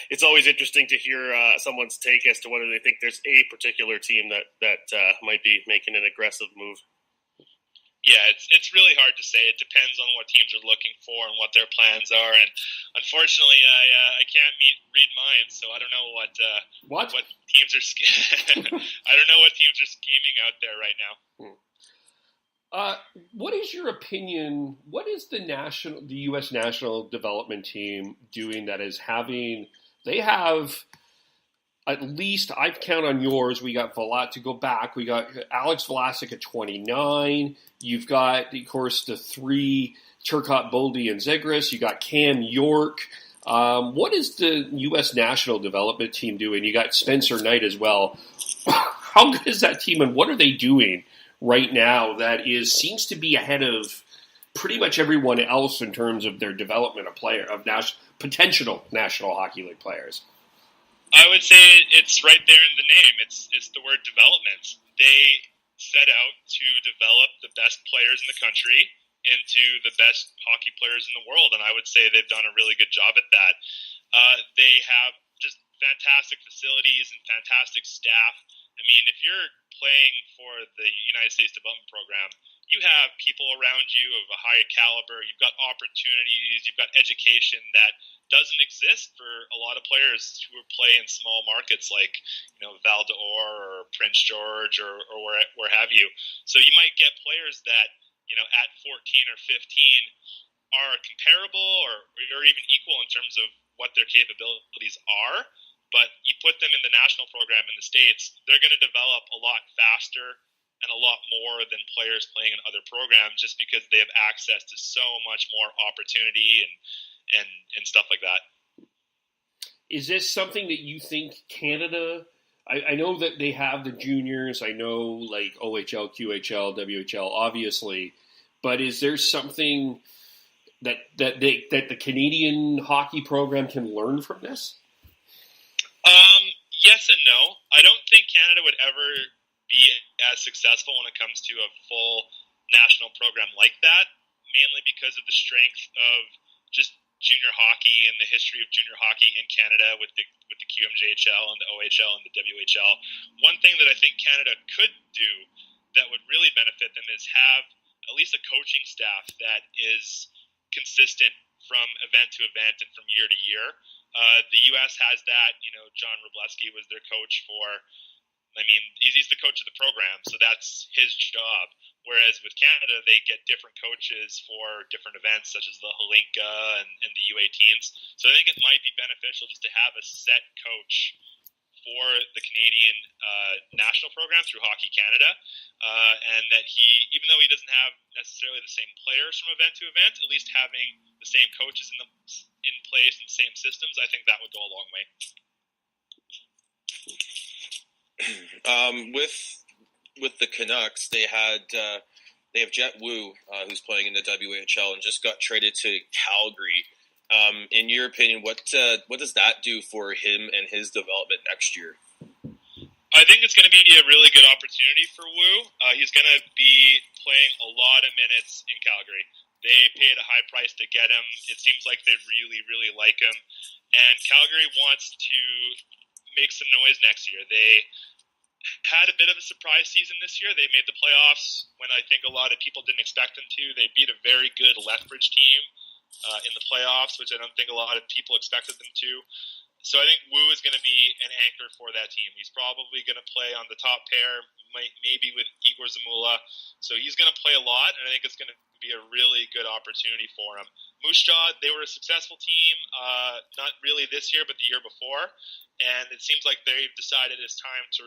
Speaker 2: it's always interesting to hear someone's take as to whether they think there's a particular team that might be making an aggressive move.
Speaker 4: Yeah, it's really hard to say. It depends on what teams are looking for and what their plans are. And unfortunately, I can't read minds, so I don't know what teams are. I don't know what teams are scheming out there right now.
Speaker 1: What is your opinion? What is the U.S. national development team doing that is having? They have. At least I count on yours. We got Vlasic to go back. We got Alex Vlasic at 29. You've got, of course, the 3 Turcotte, Boldy, and Zegras. You got Cam York. What is the U.S. national development team doing? You got Spencer Knight as well. How good is that team, and what are they doing right now that seems to be ahead of pretty much everyone else in terms of their development of potential National Hockey League players?
Speaker 4: I would say it's right there in the name. It's the word development. They set out to develop the best players in the country into the best hockey players in the world, and I would say they've done a really good job at that. They have just fantastic facilities and fantastic staff. I mean, if you're playing for the United States Development Program, you have people around you of a high caliber. You've got opportunities. You've got education that doesn't exist for a lot of players who play in small markets like, Val d'Or or Prince George or where have you. So you might get players that, at 14 or 15 are comparable or even equal in terms of what their capabilities are. But you put them in the national program in the States, they're going to develop a lot faster and a lot more than players playing in other programs just because they have access to so much more opportunity and stuff like that.
Speaker 1: Is this something that you think Canada, I know that they have the juniors, I know like OHL, QHL, WHL, obviously, but is there something that the Canadian hockey program can learn from this?
Speaker 4: Yes and no. I don't think Canada would ever be as successful when it comes to a full national program like that, mainly because of the strength of just junior hockey and the history of junior hockey in Canada with the QMJHL and the OHL and the WHL. One thing that I think Canada could do that would really benefit them is have at least a coaching staff that is consistent from event to event and from year to year. The U.S. has that. John Wroblewski was their coach he's the coach of the program, so that's his job. Whereas with Canada, they get different coaches for different events, such as the Holinka and the U18s. So I think it might be beneficial just to have a set coach for the Canadian national program through Hockey Canada, and that even though he doesn't have necessarily the same players from event to event, at least having the same coaches in place and the same systems, I think that would go a long way.
Speaker 3: With the Canucks, they have Jet Wu, who's playing in the WHL and just got traded to Calgary. In your opinion, what does that do for him and his development next year?
Speaker 4: I think it's going to be a really good opportunity for Wu. He's going to be playing a lot of minutes in Calgary. They paid a high price to get him. It seems like they really, really like him. And Calgary wants to make some noise next year. They had a bit of a surprise season this year. They made the playoffs when I think a lot of people didn't expect them to. They beat a very good Lethbridge team in the playoffs, which I don't think a lot of people expected them to. So I think Wu is going to be an anchor for that team. He's probably going to play on the top pair, maybe with Igor Zamula. So he's going to play a lot, and I think it's going to be a really good opportunity for him. Moose Jaw, they were a successful team, not really this year, but the year before. And it seems like they've decided it's time to,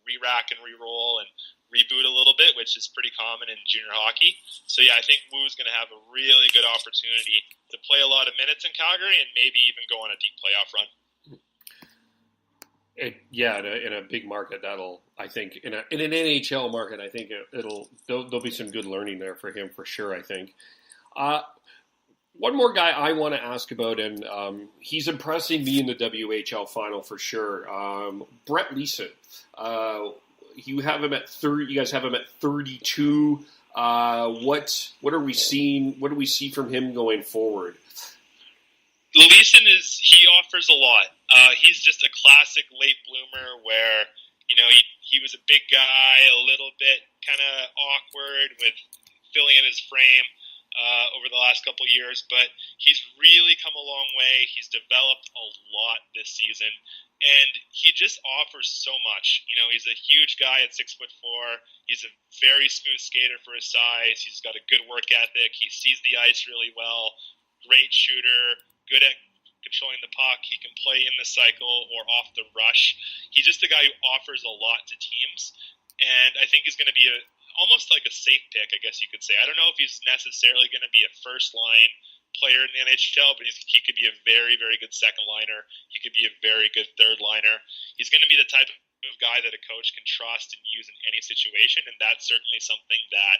Speaker 4: re-rack and re-roll and reboot a little bit, which is pretty common in junior hockey. So, yeah, I think Wu's going to have a really good opportunity to play a lot of minutes in Calgary and maybe even go on a deep playoff run.
Speaker 1: In a big market, I think, in an NHL market, I think there'll be some good learning there for him for sure, I think. One more guy I want to ask about, and he's impressing me in the WHL final for sure. Brett Leeson. You have him at 30. You guys have him at 32. What are we seeing? What do we see from him going forward?
Speaker 4: Leeson he offers a lot. He's just a classic late bloomer where he was a big guy, a little bit kind of awkward with filling in his frame over the last couple of years, but he's really come a long way. He's developed a lot this season, and he just offers so much. He's a huge guy at 6'4". He's a very smooth skater for his size. He's got a good work ethic. He sees the ice really well. Great shooter. Good at controlling the puck. He can play in the cycle or off the rush. He's just a guy who offers a lot to teams, and I think he's going to be almost like a safe pick, I guess you could say. I don't know if he's necessarily going to be a first-line player in the NHL, but he could be a very, very good second-liner. He could be a very good third-liner. He's going to be the type of guy that a coach can trust and use in any situation, and that's certainly something that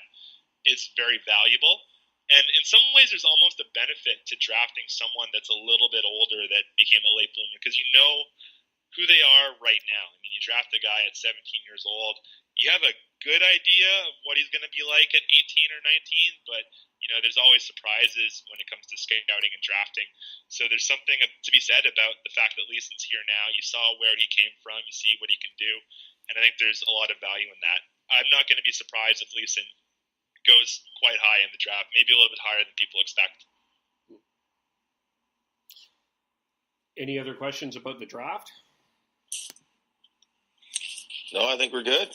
Speaker 4: is very valuable. And in some ways, there's almost a benefit to drafting someone that's a little bit older that became a late bloomer, because you know who they are right now. I mean, you draft a guy at 17 years old, you have a good idea of what he's going to be like at 18 or 19, but there's always surprises when it comes to scouting and drafting. So there's something to be said about the fact that Leeson's here now. You saw where he came from, you see what he can do, and I think there's a lot of value in that. I'm not going to be surprised if Leeson goes quite high in the draft, maybe a little bit higher than people expect.
Speaker 1: Any other questions about the draft?
Speaker 3: No, I think we're good.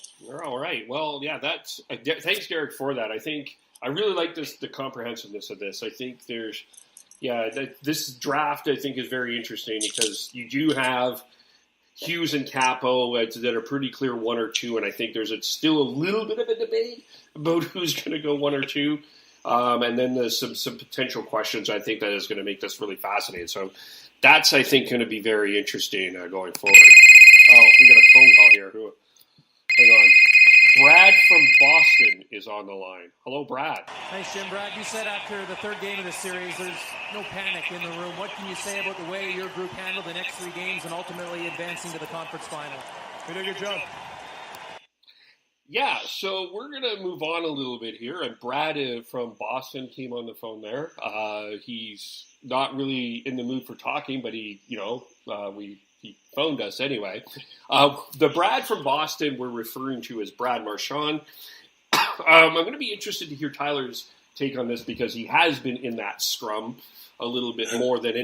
Speaker 1: All right. Well, yeah, thanks, Derek, for that. I really like the comprehensiveness of this. I think this draft, I think, is very interesting because you do have Hughes and Capo that are pretty clear 1 or 2, and I think there's still a little bit of a debate about who's going to go 1 or 2. And then there's some potential questions. I think that is going to make this really fascinating. So that's, I think, going to be very interesting going forward. Oh, we got a phone call here. Hang on. Brad from Boston is on the line. Hello, Brad.
Speaker 5: Thanks, Jim. Brad, you said after the third game of the series, there's no panic in the room. What can you say about the way your group handled the next 3 games and ultimately advancing to the conference final? You did a good job.
Speaker 1: Yeah, so we're going to move on a little bit here. And Brad from Boston came on the phone there. He's not really in the mood for talking, but he phoned us anyway. The Brad from Boston we're referring to as Brad Marchand. I'm going to be interested to hear Tyler's take on this because he has been in that scrum a little bit more than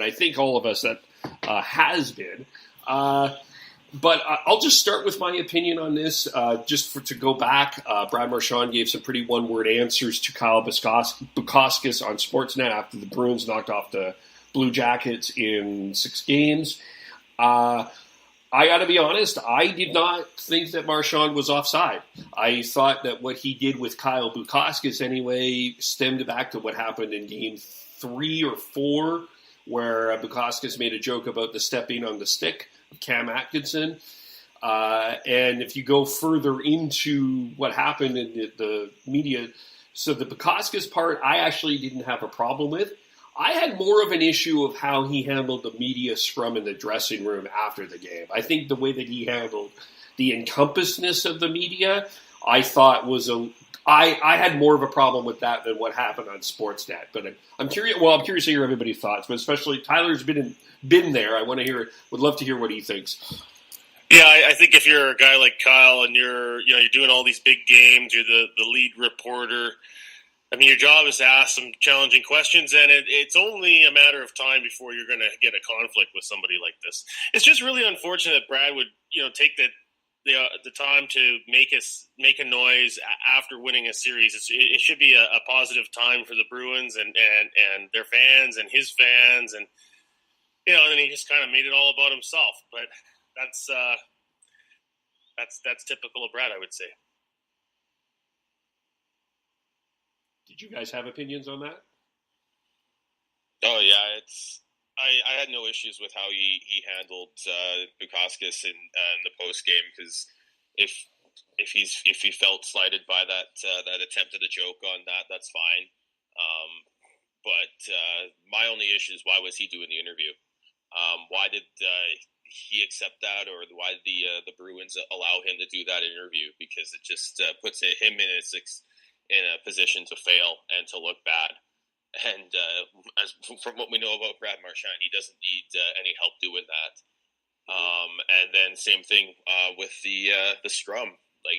Speaker 1: I think all of us that has been. But I'll just start with my opinion on this. To go back, Brad Marchand gave some pretty one-word answers to Kyle Bukauskas on Sportsnet after the Bruins knocked off the Blue Jackets in 6 games. I got to be honest, I did not think that Marchand was offside. I thought that what he did with Kyle Bukauskas anyway stemmed back to what happened in game 3 or 4, where Bukauskas made a joke about the stepping on the stick of Cam Atkinson. And if you go further into what happened in the media, so the Bukauskas part, I actually didn't have a problem with. I had more of an issue of how he handled the media scrum in the dressing room after the game. I think the way that he handled the encompassedness of the media, I thought was I had more of a problem with that than what happened on Sportsnet. But I'm curious. Well, I'm curious to hear everybody's thoughts, but especially Tyler's been there. I want to hear. Would love to hear what he thinks.
Speaker 2: Yeah, I think if you're a guy like Kyle and you're doing all these big games, you're the lead reporter. I mean, your job is to ask some challenging questions, and it's only a matter of time before you're going to get a conflict with somebody like this. It's just really unfortunate Brad would, take the time to make a noise after winning a series. It should be a positive time for the Bruins and their fans and his fans, and and then he just kind of made it all about himself. But that's typical of Brad, I would say.
Speaker 1: Did you guys have opinions on that?
Speaker 3: Oh yeah, I had no issues with how he handled Bukauskas in the post game, because if he felt slighted by that attempt at a joke on that's fine. But my only issue is, why was he doing the interview? Why did he accept that, or why did the Bruins allow him to do that interview? Because it just puts him in a position to fail and to look bad. And as from what we know about Brad Marchand, he doesn't need any help doing that. And then same thing with the scrum. Like,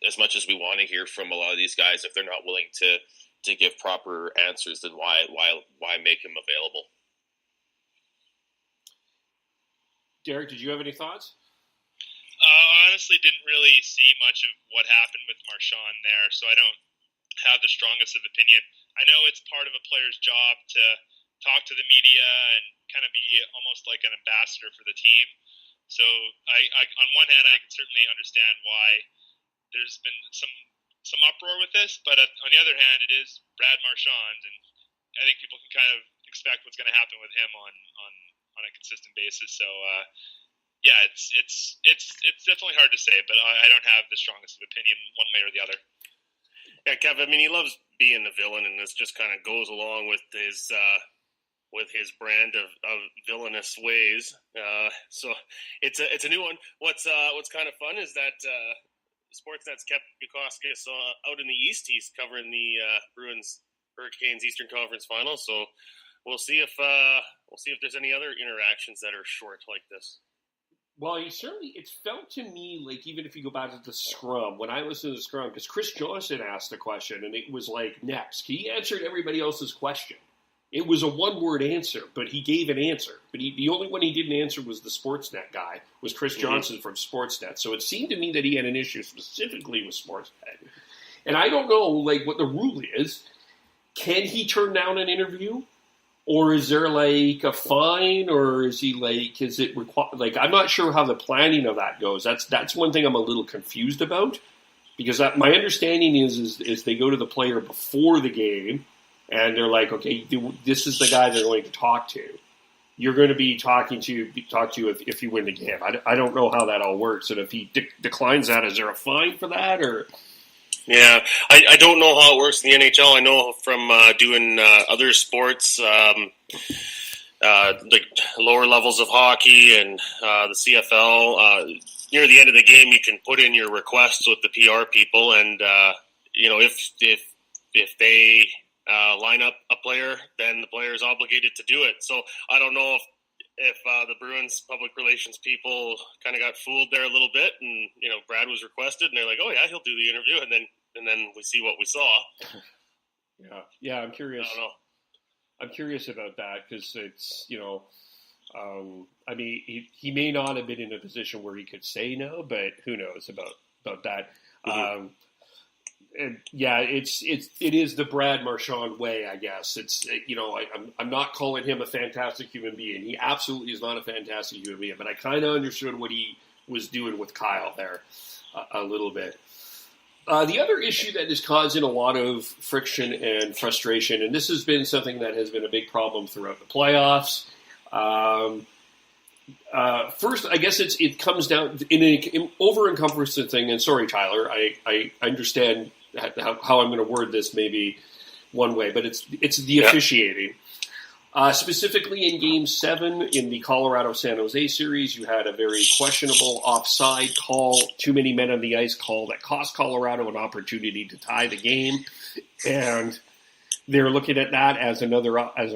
Speaker 3: as much as we want to hear from a lot of these guys, if they're not willing to give proper answers, then why make him available?
Speaker 1: Derek, did you have any thoughts?
Speaker 4: I honestly didn't really see much of what happened with Marchand there, so I don't have the strongest of opinion. I know it's part of a player's job to talk to the media and kind of be almost like an ambassador for the team. So I on one hand, I can certainly understand why there's been some uproar with this, but on the other hand, it is Brad Marchand, and I think people can kind of expect what's going to happen with him on a consistent basis. So yeah, it's definitely hard to say, but I don't have the strongest of opinion one way or the other.
Speaker 2: Yeah, Kev, I mean, he loves being the villain, and this just kind of goes along with his brand of villainous ways. So it's a new one. What's kind of fun is that Sportsnet's kept Bukauskas out in the East. He's covering the Bruins Hurricanes Eastern Conference Finals. So we'll see if there's any other interactions that are short like this.
Speaker 1: Well, it felt to me like, even if you go back to the scrum, when I listened to the scrum, because Chris Johnson asked a question, and it was like, next. He answered everybody else's question. It was a one-word answer, but he gave an answer. But the only one he didn't answer was the Sportsnet guy, was Chris Johnson from Sportsnet. So it seemed to me that he had an issue specifically with Sportsnet. And I don't know, like, what the rule is. Can he turn down an interview? Or is there, like, a fine, or is it required? Like, I'm not sure how the planning of that goes. That's one thing I'm a little confused about, because my understanding is they go to the player before the game, and they're like, okay, this is the guy they're going to talk to. You're going to be talk to if you win the game. I don't know how that all works, and if he declines that, is there a fine for that, or?
Speaker 2: Yeah, I don't know how it works in the NHL. I know from doing other sports, like lower levels of hockey and the CFL, near the end of the game, you can put in your requests with the PR people, and if they line up a player, then the player is obligated to do it. So I don't know if the Bruins public relations people kind of got fooled there a little bit, and Brad was requested, and they're like, "Oh yeah, he'll do the interview," and then we see what we saw.
Speaker 1: Yeah, I'm curious.
Speaker 2: I don't know.
Speaker 1: I'm curious about that, because it's I mean, he may not have been in a position where he could say no, but who knows about that.
Speaker 2: Mm-hmm.
Speaker 1: And yeah, it is the Brad Marchand way, I guess. It's I'm not calling him a fantastic human being. He absolutely is not a fantastic human being, but I kind of understood what he was doing with Kyle there a little bit. The other issue that is causing a lot of friction and frustration, and this has been something that has been a big problem throughout the playoffs. First, I guess it comes down in an over-encompassing thing, and sorry, Tyler, I understand how I'm going to word this maybe one way, but it's the officiating. Specifically in Game 7 in the Colorado-San Jose series, you had a very questionable offside call, too many men on the ice call that cost Colorado an opportunity to tie the game, and they're looking at that as an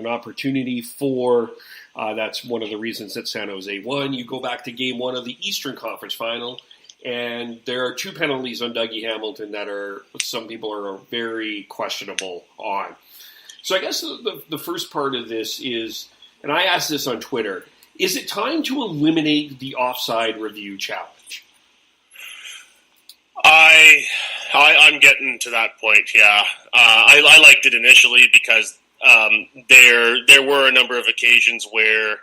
Speaker 1: opportunity for. That's one of the reasons that San Jose won. You go back to Game 1 of the Eastern Conference Final, And there are 2 penalties on Dougie Hamilton that some people are very questionable on. So I guess the first part of this is, and I asked this on Twitter, is it time to eliminate the offside review challenge?
Speaker 2: I'm getting to that point, yeah. I liked it initially because there were a number of occasions where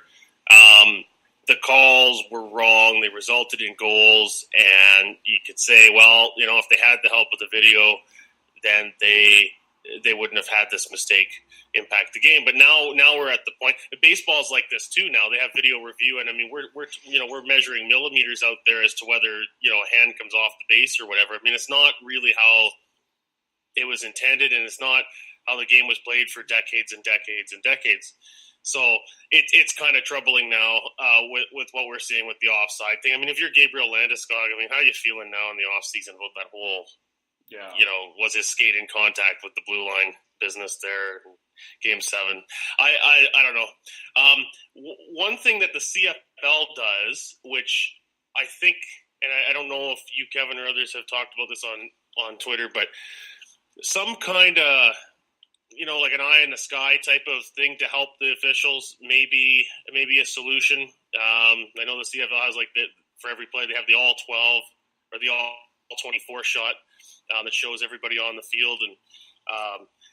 Speaker 2: the calls were wrong. They resulted in goals, and you could say, well, if they had the help of the video, then they wouldn't have had this mistake impact the game. But now we're at the point. Baseball's like this too. Now they have video review, and I mean we're measuring millimeters out there as to whether a hand comes off the base or whatever. I mean it's not really how it was intended, and it's not how the game was played for decades and decades and decades. So it's kind of troubling now with what we're seeing with the offside thing. I mean, if you're Gabriel Landeskog, I mean, how are you feeling now in the offseason about that whole, was his skate in contact with the blue line business there in Game 7? I don't know. One thing that the CFL does, which I think, and I don't know if you, Kevin, or others have talked about this on Twitter, but some kind of like an eye in the sky type of thing to help the officials, maybe a solution. I know the CFL has for every play they have the all 12 or the all 24 shot that shows everybody on the field, and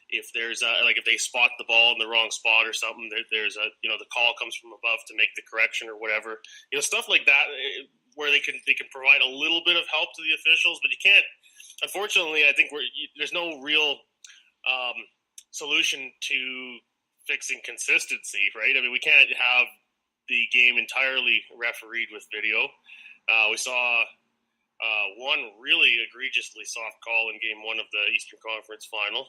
Speaker 2: if there's if they spot the ball in the wrong spot or something, there's the call comes from above to make the correction or whatever. Stuff like that where they can provide a little bit of help to the officials, but you can't. Unfortunately, I think there's no real solution to fixing consistency, right? I mean, we can't have the game entirely refereed with video. We saw one really egregiously soft call in Game 1 of the Eastern Conference Final,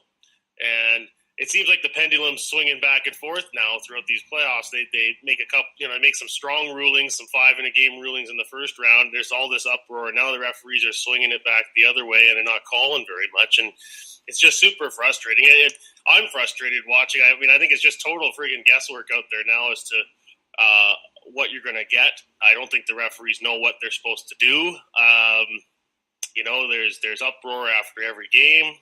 Speaker 2: and it seems like the pendulum's swinging back and forth now throughout these playoffs. They make a couple, make some strong rulings, some 5-in-a-game rulings in the first round. There's all this uproar, and now the referees are swinging it back the other way, and they're not calling very much, and it's just super frustrating. I'm frustrated watching. I mean, I think it's just total friggin' guesswork out there now as to what you're going to get. I don't think the referees know what they're supposed to do. There's uproar after every game,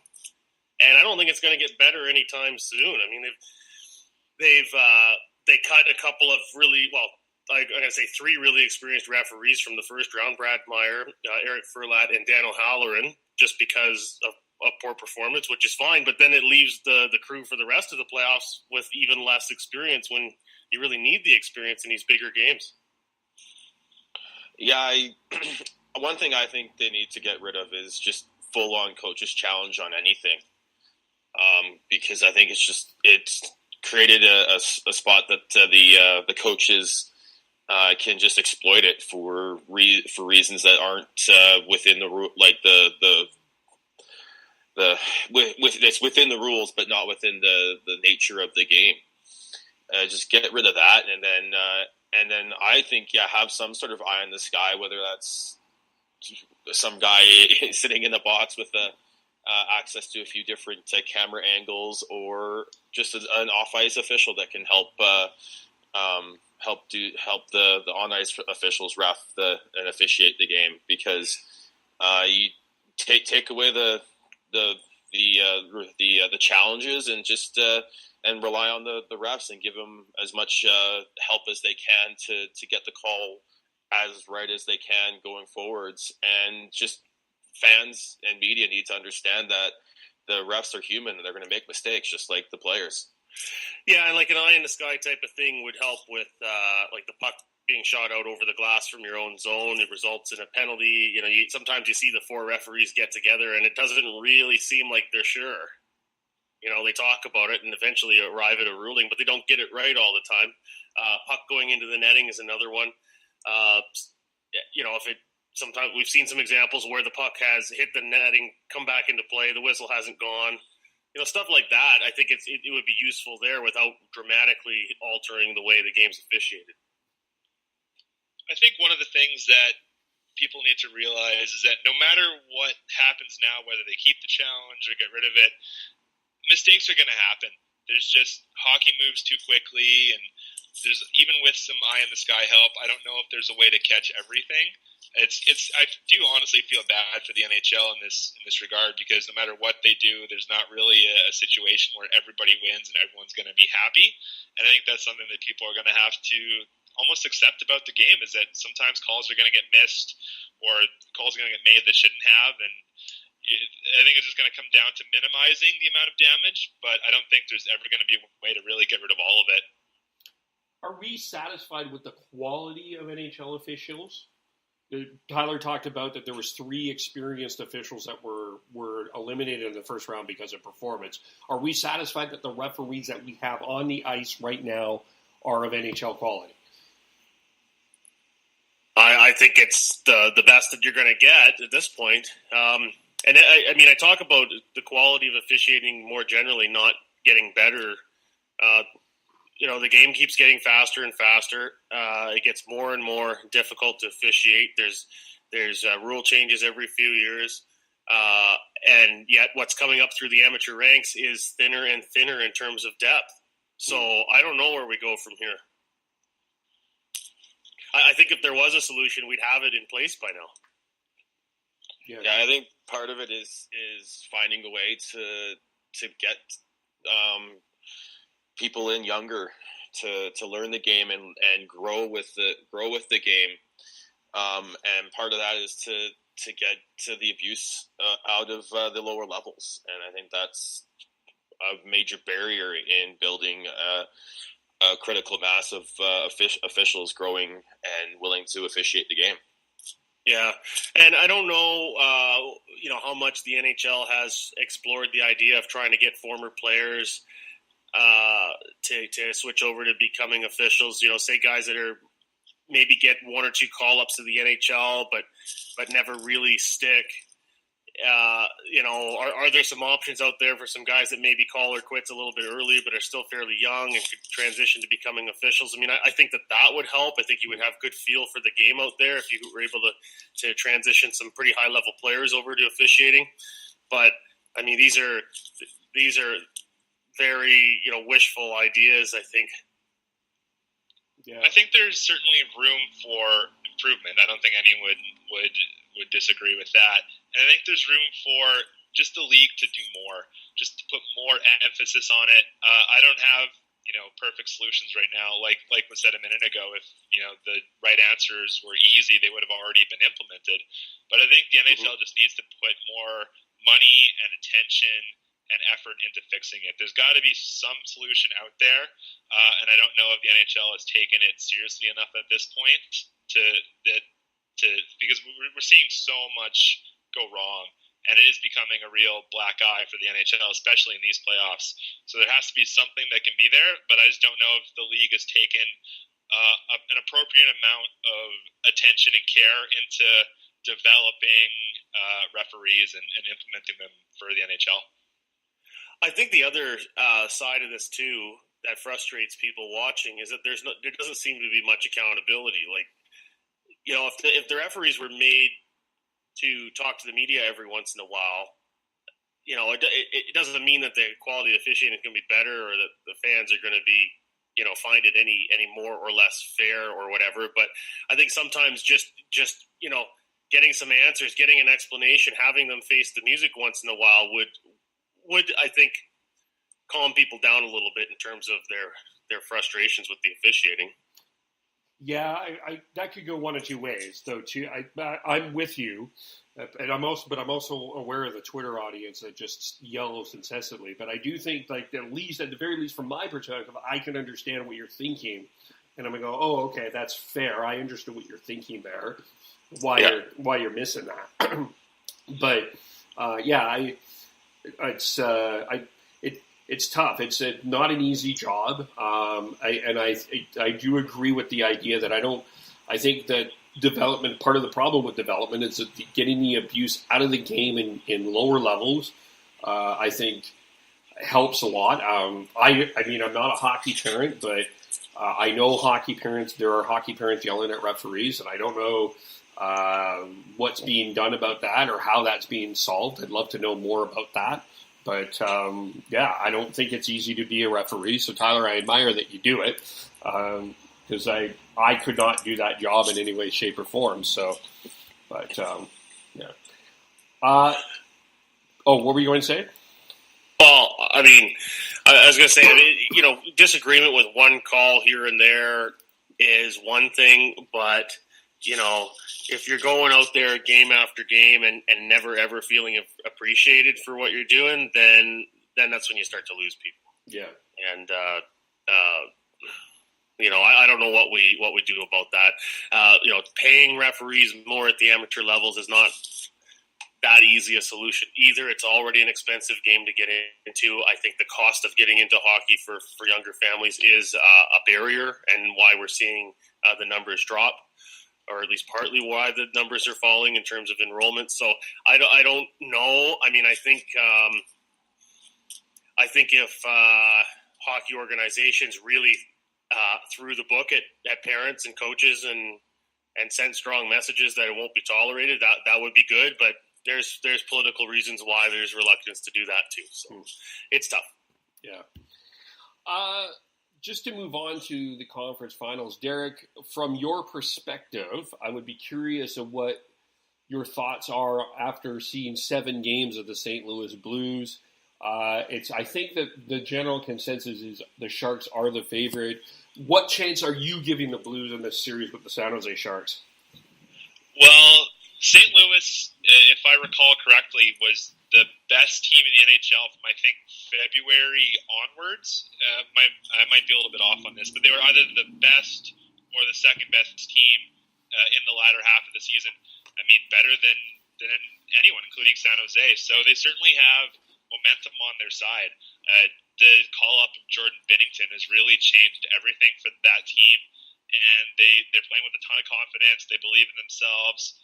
Speaker 2: and I don't think it's going to get better anytime soon. I mean, they cut a couple of I'm going to say 3 really experienced referees from the first round: Brad Meyer, Eric Furlat, and Dan O'Halloran, just because of poor performance, which is fine, but then it leaves the crew for the rest of the playoffs with even less experience when you really need the experience in these bigger games.
Speaker 3: Yeah, one thing I think they need to get rid of is just full-on coaches challenge on anything, because I think it's created a spot that the coaches can just exploit it for reasons that aren't within the rule, like it's within the rules, but not within the nature of the game. Just get rid of that, and then I think have some sort of eye in the sky, whether that's some guy sitting in the box with access to a few different camera angles, or just an off-ice official that can help the on-ice officials ref and officiate the game, because you take away the challenges and just and rely on the refs and give them as much help as they can to get the call as right as they can going forwards. And just fans and media need to understand that the refs are human and they're going to make mistakes just like the players.
Speaker 2: Yeah, and like an eye in the sky type of thing would help with like the puck being shot out over the glass from your own zone. It results in a penalty. Sometimes you see the 4 referees get together and it doesn't really seem like they're sure. They talk about it and eventually arrive at a ruling, but they don't get it right all the time. Puck going into the netting is another one. Sometimes we've seen some examples where the puck has hit the netting, come back into play, the whistle hasn't gone. Stuff like that. I think it would be useful there without dramatically altering the way the game's officiated.
Speaker 4: I think one of the things that people need to realize is that no matter what happens now, whether they keep the challenge or get rid of it, mistakes are going to happen. There's just hockey moves too quickly, and there's even with some eye in the sky help, I don't know if there's a way to catch everything. I do honestly feel bad for the NHL in this regard, because no matter what they do, there's not really a situation where everybody wins and everyone's going to be happy. And I think that's something that people are going to have to almost accept about the game, is that sometimes calls are going to get missed, or calls are going to get made that shouldn't have. And I think it's just going to come down to minimizing the amount of damage, but I don't think there's ever going to be a way to really get rid of all of it.
Speaker 1: Are we satisfied with the quality of NHL officials? Tyler talked about that there was 3 experienced officials that were eliminated in the first round because of performance. Are we satisfied that the referees that we have on the ice right now are of NHL quality?
Speaker 2: I think it's the best that you're going to get at this point. And I talk about the quality of officiating more generally not getting better. The game keeps getting faster and faster. It gets more and more difficult to officiate. There's rule changes every few years. And yet what's coming up through the amateur ranks is thinner and thinner in terms of depth. So I don't know where we go from here. I think if there was a solution, we'd have it in place by now.
Speaker 3: Yeah, I think part of it is finding a way to get people in younger to learn the game and grow with the game. And part of that is to get to the abuse out of the lower levels. And I think that's a major barrier in building a critical mass of officials growing and willing to officiate the game.
Speaker 2: Yeah, and I don't know, how much the NHL has explored the idea of trying to get former players to switch over to becoming officials. Say guys that are maybe get 1 or 2 call-ups to the NHL, but never really stick. Are there some options out there for some guys that maybe call or quits a little bit early, but are still fairly young and could transition to becoming officials? I think that would help. I think you would have good feel for the game out there if you were able to transition some pretty high level players over to officiating. But these are very wishful ideas, I think.
Speaker 4: Yeah. I think there's certainly room for improvement. I don't think anyone would disagree with that. And I think there's room for just the league to do more, just to put more emphasis on it. I don't have, perfect solutions right now. Like was said a minute ago, if, the right answers were easy, they would have already been implemented. But I think the NHL just needs to put more money and attention and effort into fixing it. There's got to be some solution out there. And I don't know if the NHL has taken it seriously enough at this point because we're seeing so much go wrong, and it is becoming a real black eye for the NHL, especially in these playoffs. So there has to be something that can be there, but I just don't know if the league has taken an appropriate amount of attention and care into developing referees and implementing them for the NHL.
Speaker 2: I think the other side of this too that frustrates people watching is that there doesn't seem to be much accountability. Like, if the referees were made to talk to the media every once in a while, it doesn't mean that the quality of officiating is going to be better or that the fans are going to be, find it any more or less fair or whatever. But I think sometimes just getting some answers, getting an explanation, having them face the music once in a while would I think calm people down a little bit in terms of their frustrations with the officiating.
Speaker 1: Yeah, I that could go one of 2 ways, though. Too, I'm with you, and I'm also aware of the Twitter audience that just yells incessantly. But I do think, at the very least, from my perspective, I can understand what you're thinking, and I'm gonna go, oh, okay, that's fair. I understood what you're thinking there, why you're missing that. But it's tough. It's not an easy job. I do agree with the idea that I think that development, part of the problem with development is that getting the abuse out of the game in lower levels, I think helps a lot. I'm not a hockey parent, but I know hockey parents. There are hockey parents yelling at referees, and I don't know what's being done about that or how that's being solved. I'd love to know more about that. But, I don't think it's easy to be a referee. So, Tyler, I admire that you do it because I could not do that job in any way, shape, or form. So, But yeah. What were you going to say?
Speaker 2: Well, I mean, I was going to say, disagreement with one call here and there is one thing, but, if you're going out there game after game and never ever feeling appreciated for what you're doing, then that's when you start to lose people.
Speaker 1: Yeah.
Speaker 2: And, I don't know what we do about that. Paying referees more at the amateur levels is not that easy a solution either. It's already an expensive game to get into. I think the cost of getting into hockey for younger families is a barrier, and why we're seeing the numbers drop, or at least partly why the numbers are falling in terms of enrollment. So I don't know. I mean, I think if hockey organizations really threw the book at parents and coaches and sent strong messages that it won't be tolerated, that would be good. But there's political reasons why there's reluctance to do that too. So it's tough.
Speaker 1: Yeah. Just to move on to the conference finals, Derek, from your perspective, I would be curious of what your thoughts are after seeing 7 games of the St. Louis Blues. I think that the general consensus is the Sharks are the favorite. What chance are you giving the Blues in this series with the San Jose Sharks?
Speaker 4: Well, St. Louis, if I recall correctly, was the best team in the NHL from, I think, February onwards. I might be a little bit off on this, but they were either the best or the second best team in the latter half of the season. I mean, better than anyone, including San Jose. So they certainly have momentum on their side. The call-up of Jordan Binnington has really changed everything for that team, and they're playing with a ton of confidence. They believe in themselves.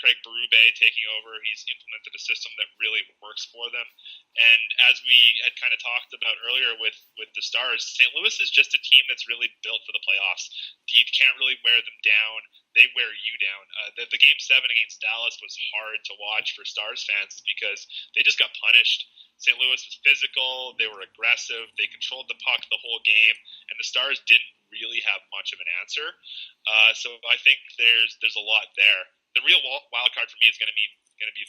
Speaker 4: Craig Berube taking over, he's implemented a system that really works for them. And as we had kind of talked about earlier with the Stars, St. Louis is just a team that's really built for the playoffs. You can't really wear them down. They wear you down. The Game 7 against Dallas was hard to watch for Stars fans because they just got punished. St. Louis was physical, they were aggressive, they controlled the puck the whole game, and the Stars didn't really have much of an answer. So I think there's a lot there. The real wild card for me is going to be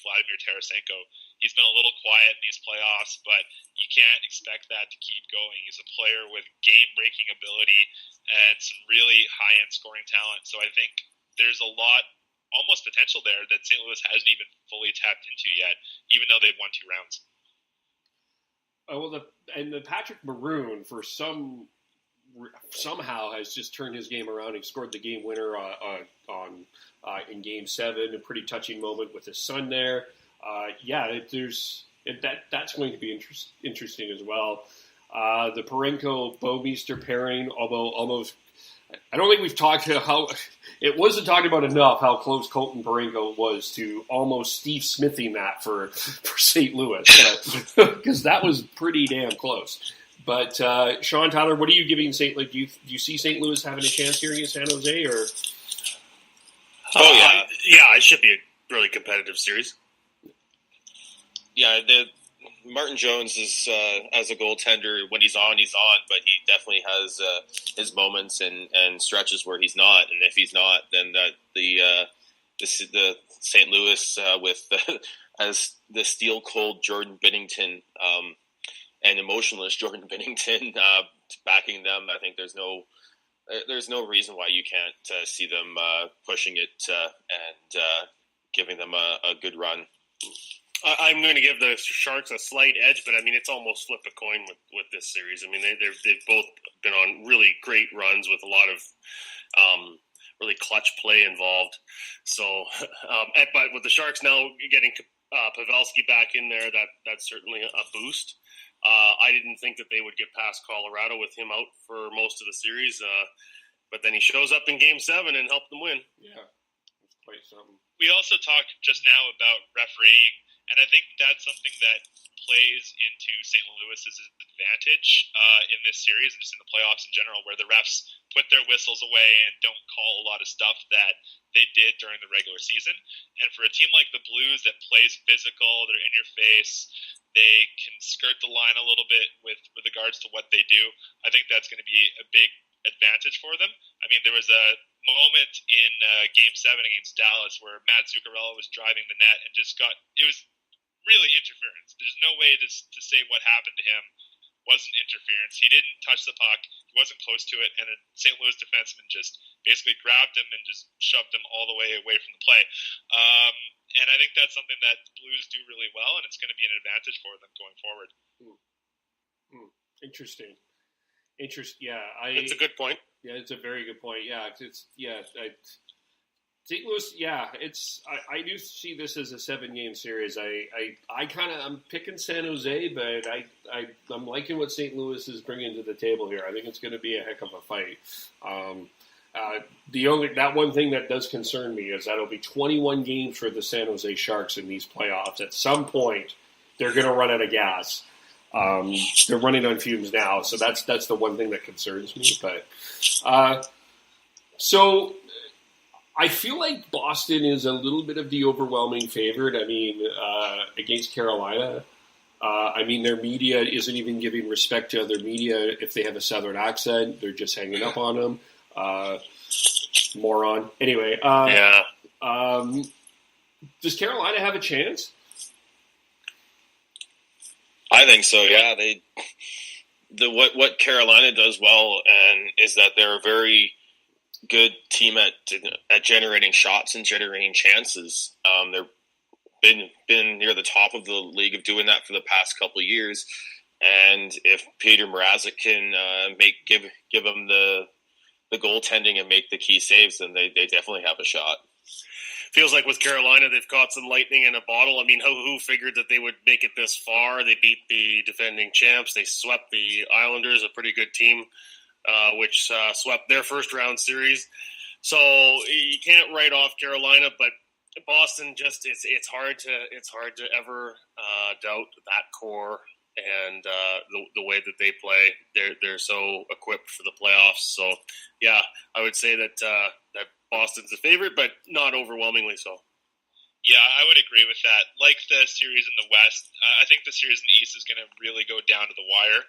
Speaker 4: Vladimir Tarasenko. He's been a little quiet in these playoffs, but you can't expect that to keep going. He's a player with game-breaking ability and some really high-end scoring talent. So I think there's a lot, almost potential there that St. Louis hasn't even fully tapped into yet, even though they've won 2 rounds.
Speaker 1: The Patrick Maroon, for somehow has just turned his game around. He scored the game winner in Game 7, a pretty touching moment with his son there. That's going to be interesting as well. The Parenko-Bouwmeester pairing, although almost, I don't think we've talked about how it wasn't talked about enough how close Colton Parenko was to almost Steve Smithing that for St. Louis, because that was pretty damn close. But Sean, Tyler, what are you giving St. Louis? Do you see St. Louis having a chance here against San Jose? Or
Speaker 2: it should be a really competitive series.
Speaker 3: Yeah, Martin Jones is as a goaltender, when he's on, but he definitely has his moments and stretches where he's not, and if he's not, then the St. Louis with as the steel cold Jordan Binnington and emotionless Jordan Binnington backing them, I think there's no reason why you can't see them pushing it and giving them a good run.
Speaker 2: I'm going to give the Sharks a slight edge, but I mean, it's almost flip a coin with this series. I mean, they've both been on really great runs with a lot of really clutch play involved. So, but with the Sharks now getting Pavelski back in there, that's certainly a boost. I didn't think that they would get past Colorado with him out for most of the series, but then he shows up in Game 7 and helped them win.
Speaker 1: Yeah, it's quite something.
Speaker 4: We also talked just now about refereeing. And I think that's something that plays into St. Louis's advantage in this series and just in the playoffs in general, where the refs put their whistles away and don't call a lot of stuff that they did during the regular season. And for a team like the Blues that plays physical, they're in your face, they can skirt the line a little bit with regards to what they do, I think that's going to be a big advantage for them. I mean, there was a moment in Game 7 against Dallas where Matt Zuccarello was driving the net and it was really interference. There's no way to say what happened to him wasn't interference. He didn't touch the puck. He wasn't close to it, and a St. Louis defenseman just basically grabbed him and just shoved him all the way away from the play. And I think that's something that the Blues do really well, and it's going to be an advantage for them going forward.
Speaker 1: Interesting. Yeah,
Speaker 2: it's a good point.
Speaker 1: Yeah, it's a very good point. Yeah, St. Louis. Yeah, I do see this as a 7-game series. I'm picking San Jose, but I'm liking what St. Louis is bringing to the table here. I think it's going to be a heck of a fight. That one thing that does concern me is that it'll be 21 games for the San Jose Sharks in these playoffs. At some point, they're going to run out of gas. They're running on fumes now, so that's the one thing that concerns me. But so I feel like Boston is a little bit of the overwhelming favorite. I mean, against Carolina. Their media isn't even giving respect to other media if they have a Southern accent. They're just hanging up on them. Moron. Anyway. Does Carolina have a chance?
Speaker 3: I think so. Yeah, what Carolina does well and is that they're a very good team at generating shots and generating chances. They've been near the top of the league of doing that for the past couple of years. And if Peter Mrazek can give them the goaltending and make the key saves, then they definitely have a shot.
Speaker 2: Feels like with Carolina, they've caught some lightning in a bottle. I mean, who figured that they would make it this far? They beat the defending champs. They swept the Islanders, a pretty good team, which swept their first-round series. So you can't write off Carolina, but Boston just it's hard to ever doubt that core and the way that they play. They're so equipped for the playoffs. So yeah, I would say that Boston's the favorite, but not overwhelmingly so.
Speaker 4: Yeah, I would agree with that. Like the series in the West, I think the series in the East is going to really go down to the wire.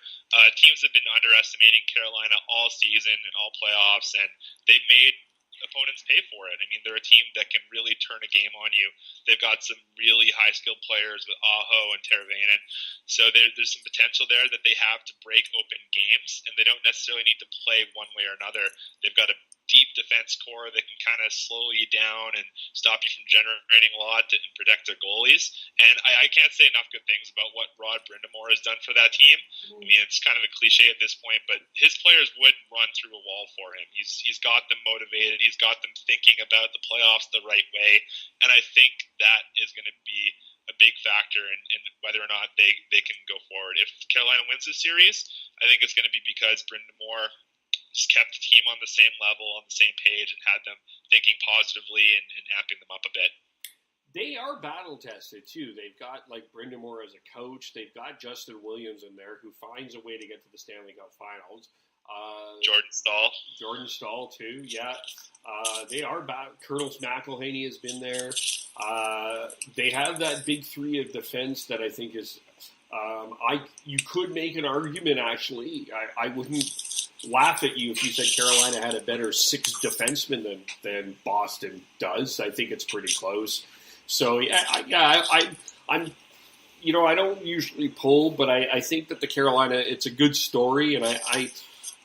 Speaker 4: Teams have been underestimating Carolina all season and all playoffs, and they've made opponents pay for it. I mean, they're a team that can really turn a game on you. They've got some really high-skilled players with Aho and Teravainen. So there's some potential there that they have to break open games, and they don't necessarily need to play one way or another. They've got a deep defense core that can kind of slow you down and stop you from generating a lot and protect their goalies. And I can't say enough good things about what Rod Brind'Amour has done for that team. I mean, it's kind of a cliche at this point, but his players would run through a wall for him. He's got them motivated. He's got them thinking about the playoffs the right way. And I think that is going to be a big factor in whether or not they can go forward. If Carolina wins this series, I think it's going to be because Brind'Amour just kept the team on the same level, on the same page, and had them thinking positively and amping them up a bit.
Speaker 1: They are battle-tested, too. They've got, Brind'Amour as a coach. They've got Justin Williams in there, who finds a way to get to the Stanley Cup Finals. Jordan Stahl, too, yeah. They are Colonel McElhaney has been there. They have that big three of defense that I think is you could make an argument, actually. I wouldn't laugh at you if you said Carolina had a better 6 defensemen than Boston does. I think it's pretty close. So I'm I don't usually pull, but I think that the Carolina, it's a good story, and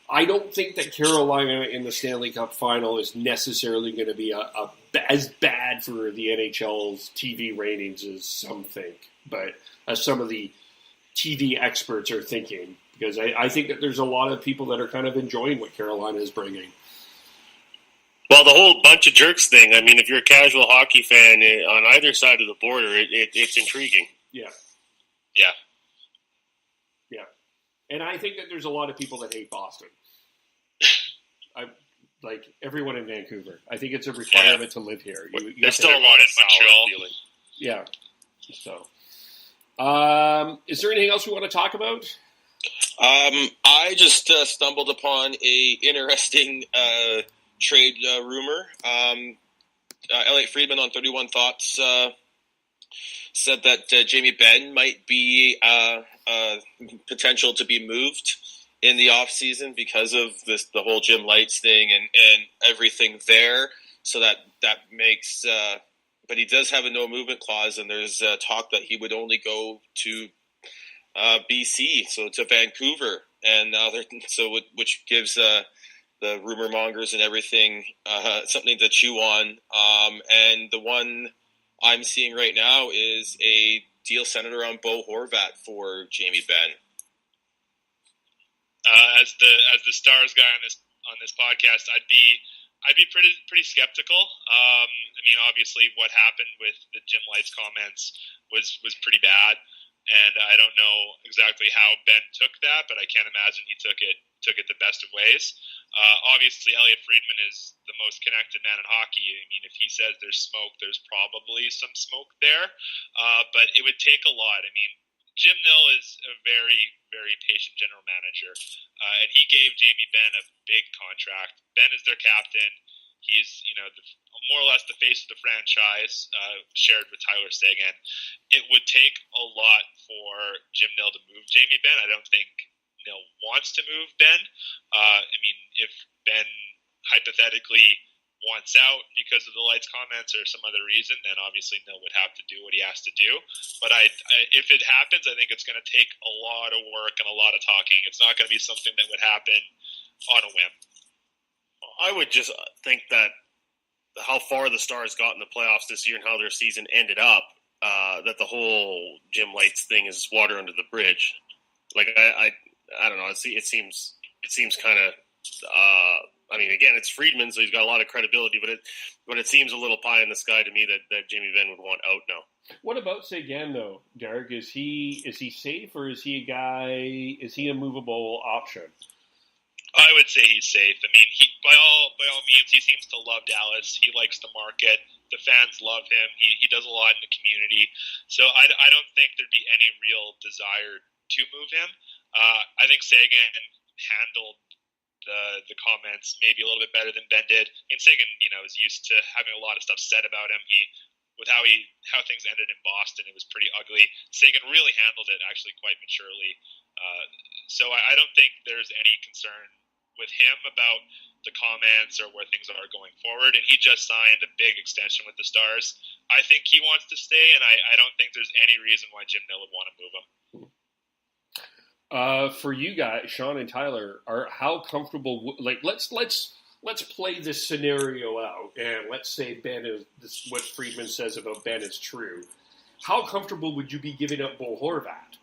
Speaker 1: I don't think that Carolina in the Stanley Cup Final is necessarily going to be as bad for the NHL's TV ratings as some think, but as some of the TV experts are thinking. Because I think that there's a lot of people that are kind of enjoying what Carolina is bringing.
Speaker 2: Well, the whole bunch of jerks thing, I mean, if you're a casual hockey fan on either side of the border, it's intriguing.
Speaker 1: Yeah.
Speaker 4: Yeah.
Speaker 1: Yeah. And I think that there's a lot of people that hate Boston. Like everyone in Vancouver. I think it's a requirement to live here.
Speaker 4: There's still a lot in Montreal.
Speaker 1: Yeah. So, is there anything else we want to talk about?
Speaker 3: I just stumbled upon a interesting trade rumor. Elliot Friedman on 31 Thoughts said that Jamie Benn might be potential to be moved in the off season because of the whole Jim Lights thing and everything there. So that makes, but he does have a no movement clause, and there's talk that he would only go to BC, so to Vancouver, and now which gives the rumor mongers and everything something to chew on. And the one I'm seeing right now is a deal centered around Bo Horvat for Jamie Benn.
Speaker 4: As the Stars guy on this podcast, I'd be pretty skeptical. I mean, obviously, what happened with the Jim Lights comments was pretty bad, and I don't know exactly how Ben took that, but I can't imagine he took it the best of ways. Obviously, Elliot Friedman is the most connected man in hockey. I mean, if he says there's smoke, there's probably some smoke there, but it would take a lot. I mean, Jim Nill is a very, very patient general manager, and he gave Jamie Benn a big contract. Ben is their captain. He's, more or less the face of the franchise, shared with Tyler Seguin. It would take a lot for Jim Nill to move Jamie Benn. I don't think Nill wants to move Ben. I mean, if Ben hypothetically wants out because of the Lights comments or some other reason, then obviously Nill would have to do what he has to do. But if it happens, I think it's going to take a lot of work and a lot of talking. It's not going to be something that would happen on a whim.
Speaker 2: I would just think that how far the Stars got in the playoffs this year and how their season ended up, that the whole Jim Lights thing is water under the bridge. Like I don't know. It seems kind of. I mean, again, it's Friedman, so he's got a lot of credibility, but it seems a little pie in the sky to me that Jamie Benn would want out now.
Speaker 1: What about Seguin, though, Derek? Is he safe, or is he a guy? Is he a movable option?
Speaker 4: I would say he's safe. I mean, by all means, he seems to love Dallas. He likes the market. The fans love him. He does a lot in the community. So I don't think there'd be any real desire to move him. I think Seguin handled the comments maybe a little bit better than Ben did. I mean, Seguin, is used to having a lot of stuff said about him. With how things ended in Boston, it was pretty ugly. Seguin really handled it actually quite maturely. So I don't think there's any concern with him about the comments or where things are going forward. And he just signed a big extension with the Stars. I think he wants to stay, and I don't think there's any reason why Jim Nill would want to move him.
Speaker 1: For you guys, Sean and Tyler, how comfortable? Like, let's play this scenario out, and let's say Ben is what Friedman says about Ben is true. How comfortable would you be giving up Bo Horvat?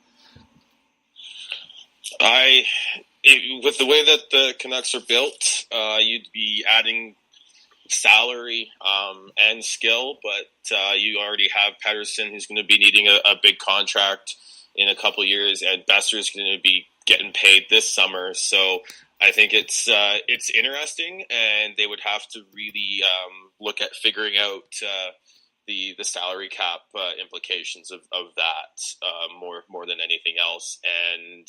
Speaker 3: With the way that the Canucks are built, you'd be adding salary and skill, but you already have Pettersson, who's going to be needing a big contract in a couple years, and Besser's going to be getting paid this summer. So I think it's interesting, and they would have to really look at figuring out the salary cap implications of that more than anything else. And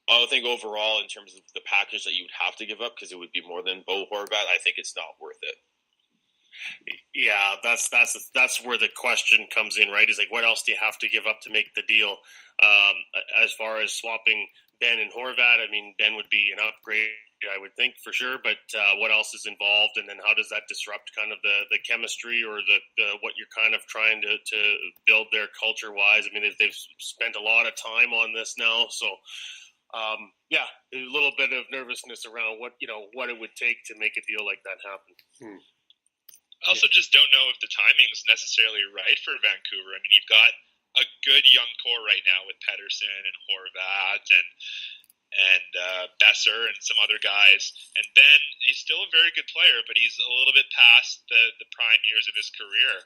Speaker 3: I think overall, in terms of the package that you would have to give up, because it would be more than Bo Horvat, I think it's not worth it.
Speaker 2: Yeah, that's where the question comes in, right? Is like, what else do you have to give up to make the deal? As far as swapping Ben and Horvat, I mean, Ben would be an upgrade, I would think, for sure. But what else is involved, and then how does that disrupt kind of the chemistry or the what you're kind of trying to build there culture wise? I mean, they've spent a lot of time on this now, so. Yeah, a little bit of nervousness around what it would take to make a deal like that happen.
Speaker 4: I also just don't know if the timing is necessarily right for Vancouver. I mean, you've got a good young core right now with Pettersson and Horvat and Besser and some other guys. And Ben, he's still a very good player, but he's a little bit past the prime years of his career.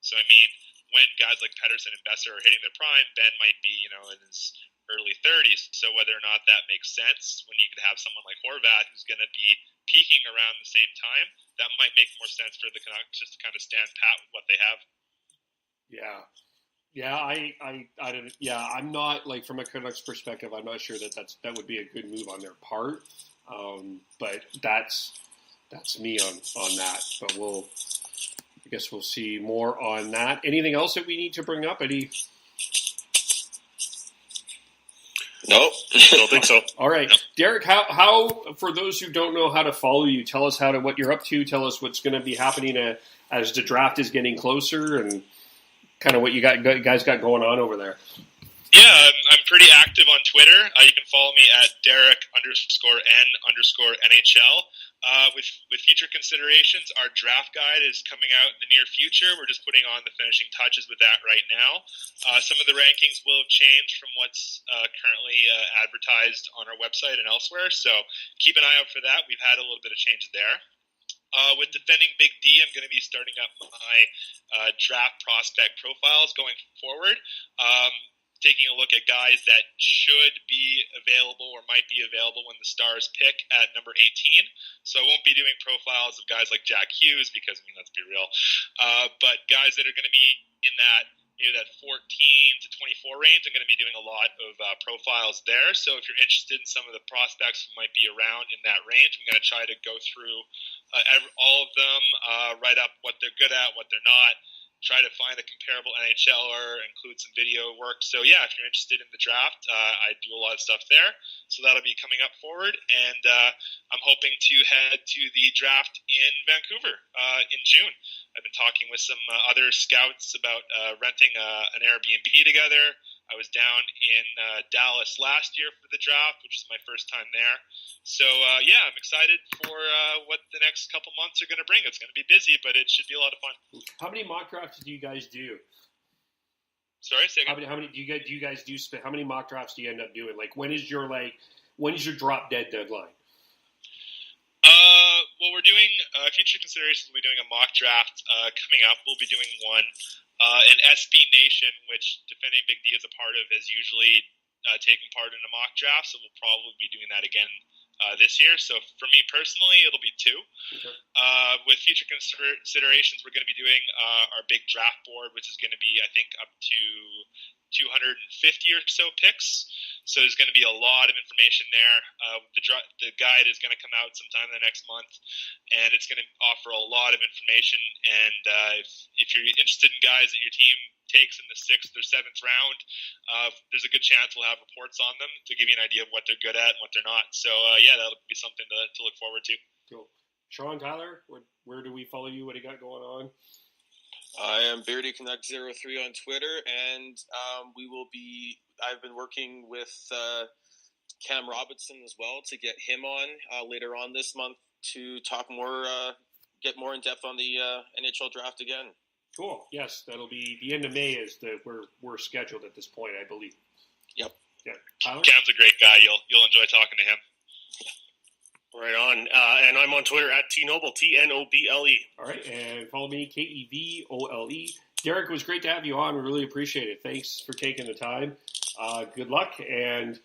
Speaker 4: So, I mean, when guys like Pettersson and Besser are hitting their prime, Ben might be, in his early 30s. So whether or not that makes sense when you could have someone like Horvat who's going to be peaking around the same time, that might make more sense for the Canucks just to kind of stand pat with what they have.
Speaker 1: I'm not, like, from a Canucks perspective, I'm not sure that would be a good move on their part. But that's me on that. But I guess we'll see more on that. Anything else that we need to bring up?
Speaker 3: Nope.
Speaker 2: Don't think so.
Speaker 1: All right, Derek. How for those who don't know how to follow you, tell us what you're up to. Tell us what's going to be happening as the draft is getting closer, and kind of what you guys got going on over there.
Speaker 4: Yeah, I'm pretty active on Twitter. You can follow me at Derek_N_NHL. With future considerations, our draft guide is coming out in the near future. We're just putting on the finishing touches with that right now. Some of the rankings will have changed from what's currently advertised on our website and elsewhere, so keep an eye out for that. We've had a little bit of change there. With defending Big D, I'm going to be starting up my draft prospect profiles going forward. Taking a look at guys that should be available or might be available when the Stars pick at number 18. So I won't be doing profiles of guys like Jack Hughes because, let's be real. But guys that are going to be in that 14 to 24 range, I'm going to be doing a lot of profiles there. So if you're interested in some of the prospects who might be around in that range, I'm going to try to go through all of them, write up what they're good at, what they're not, try to find a comparable NHLer, include some video work. So yeah, if you're interested in the draft, I do a lot of stuff there. So that'll be coming up forward. And I'm hoping to head to the draft in Vancouver in June. I've been talking with some other scouts about renting an Airbnb together. I was down in Dallas last year for the draft, which is my first time there. So, yeah, I'm excited for what the next couple months are going to bring. It's going to be busy, but it should be a lot of fun.
Speaker 1: How many mock drafts do you guys do?
Speaker 4: Sorry, say again?
Speaker 1: How many do you guys do? How many mock drafts do you end up doing? Like, when is your drop dead deadline?
Speaker 4: Well, we're doing future considerations. We'll be doing a mock draft coming up. We'll be doing one. And SB Nation, which Defending Big D is a part of, has usually taken part in a mock draft, so we'll probably be doing that again this year. So for me personally, it'll be 2. Okay. With future considerations, we're going to be doing our big draft board, which is going to be, I think, up to 250 or so picks. So there's going to be a lot of information there. The guide is going to come out sometime in the next month, and it's going to offer a lot of information. And if you're interested in guys that your team takes in the 6th or 7th round, there's a good chance we'll have reports on them to give you an idea of what they're good at and what they're not. So, yeah, that'll be something to look forward to.
Speaker 1: Cool. Sean, Tyler, where do we follow you? What do you got going on?
Speaker 3: I am BeardyConnect03 on Twitter, and I've been working with Cam Robinson as well to get him on later on this month to talk more, get more in depth on the NHL draft again.
Speaker 1: Cool. Yes, that'll be the end of May. We're scheduled at this point, I believe.
Speaker 3: Yep.
Speaker 1: Yeah. Tyler?
Speaker 4: Cam's a great guy. You'll enjoy talking to him.
Speaker 2: Right on. And I'm on Twitter at TNoble, TNOBLE.
Speaker 1: All right, and follow me, KEVOLE. Derek, it was great to have you on. We really appreciate it. Thanks for taking the time. Good luck, and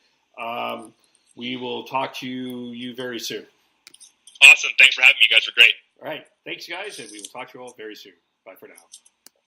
Speaker 1: we will talk to you very soon.
Speaker 4: Awesome. Thanks for having me. You guys were great.
Speaker 1: All right. Thanks, guys, and we will talk to you all very soon. Bye for now.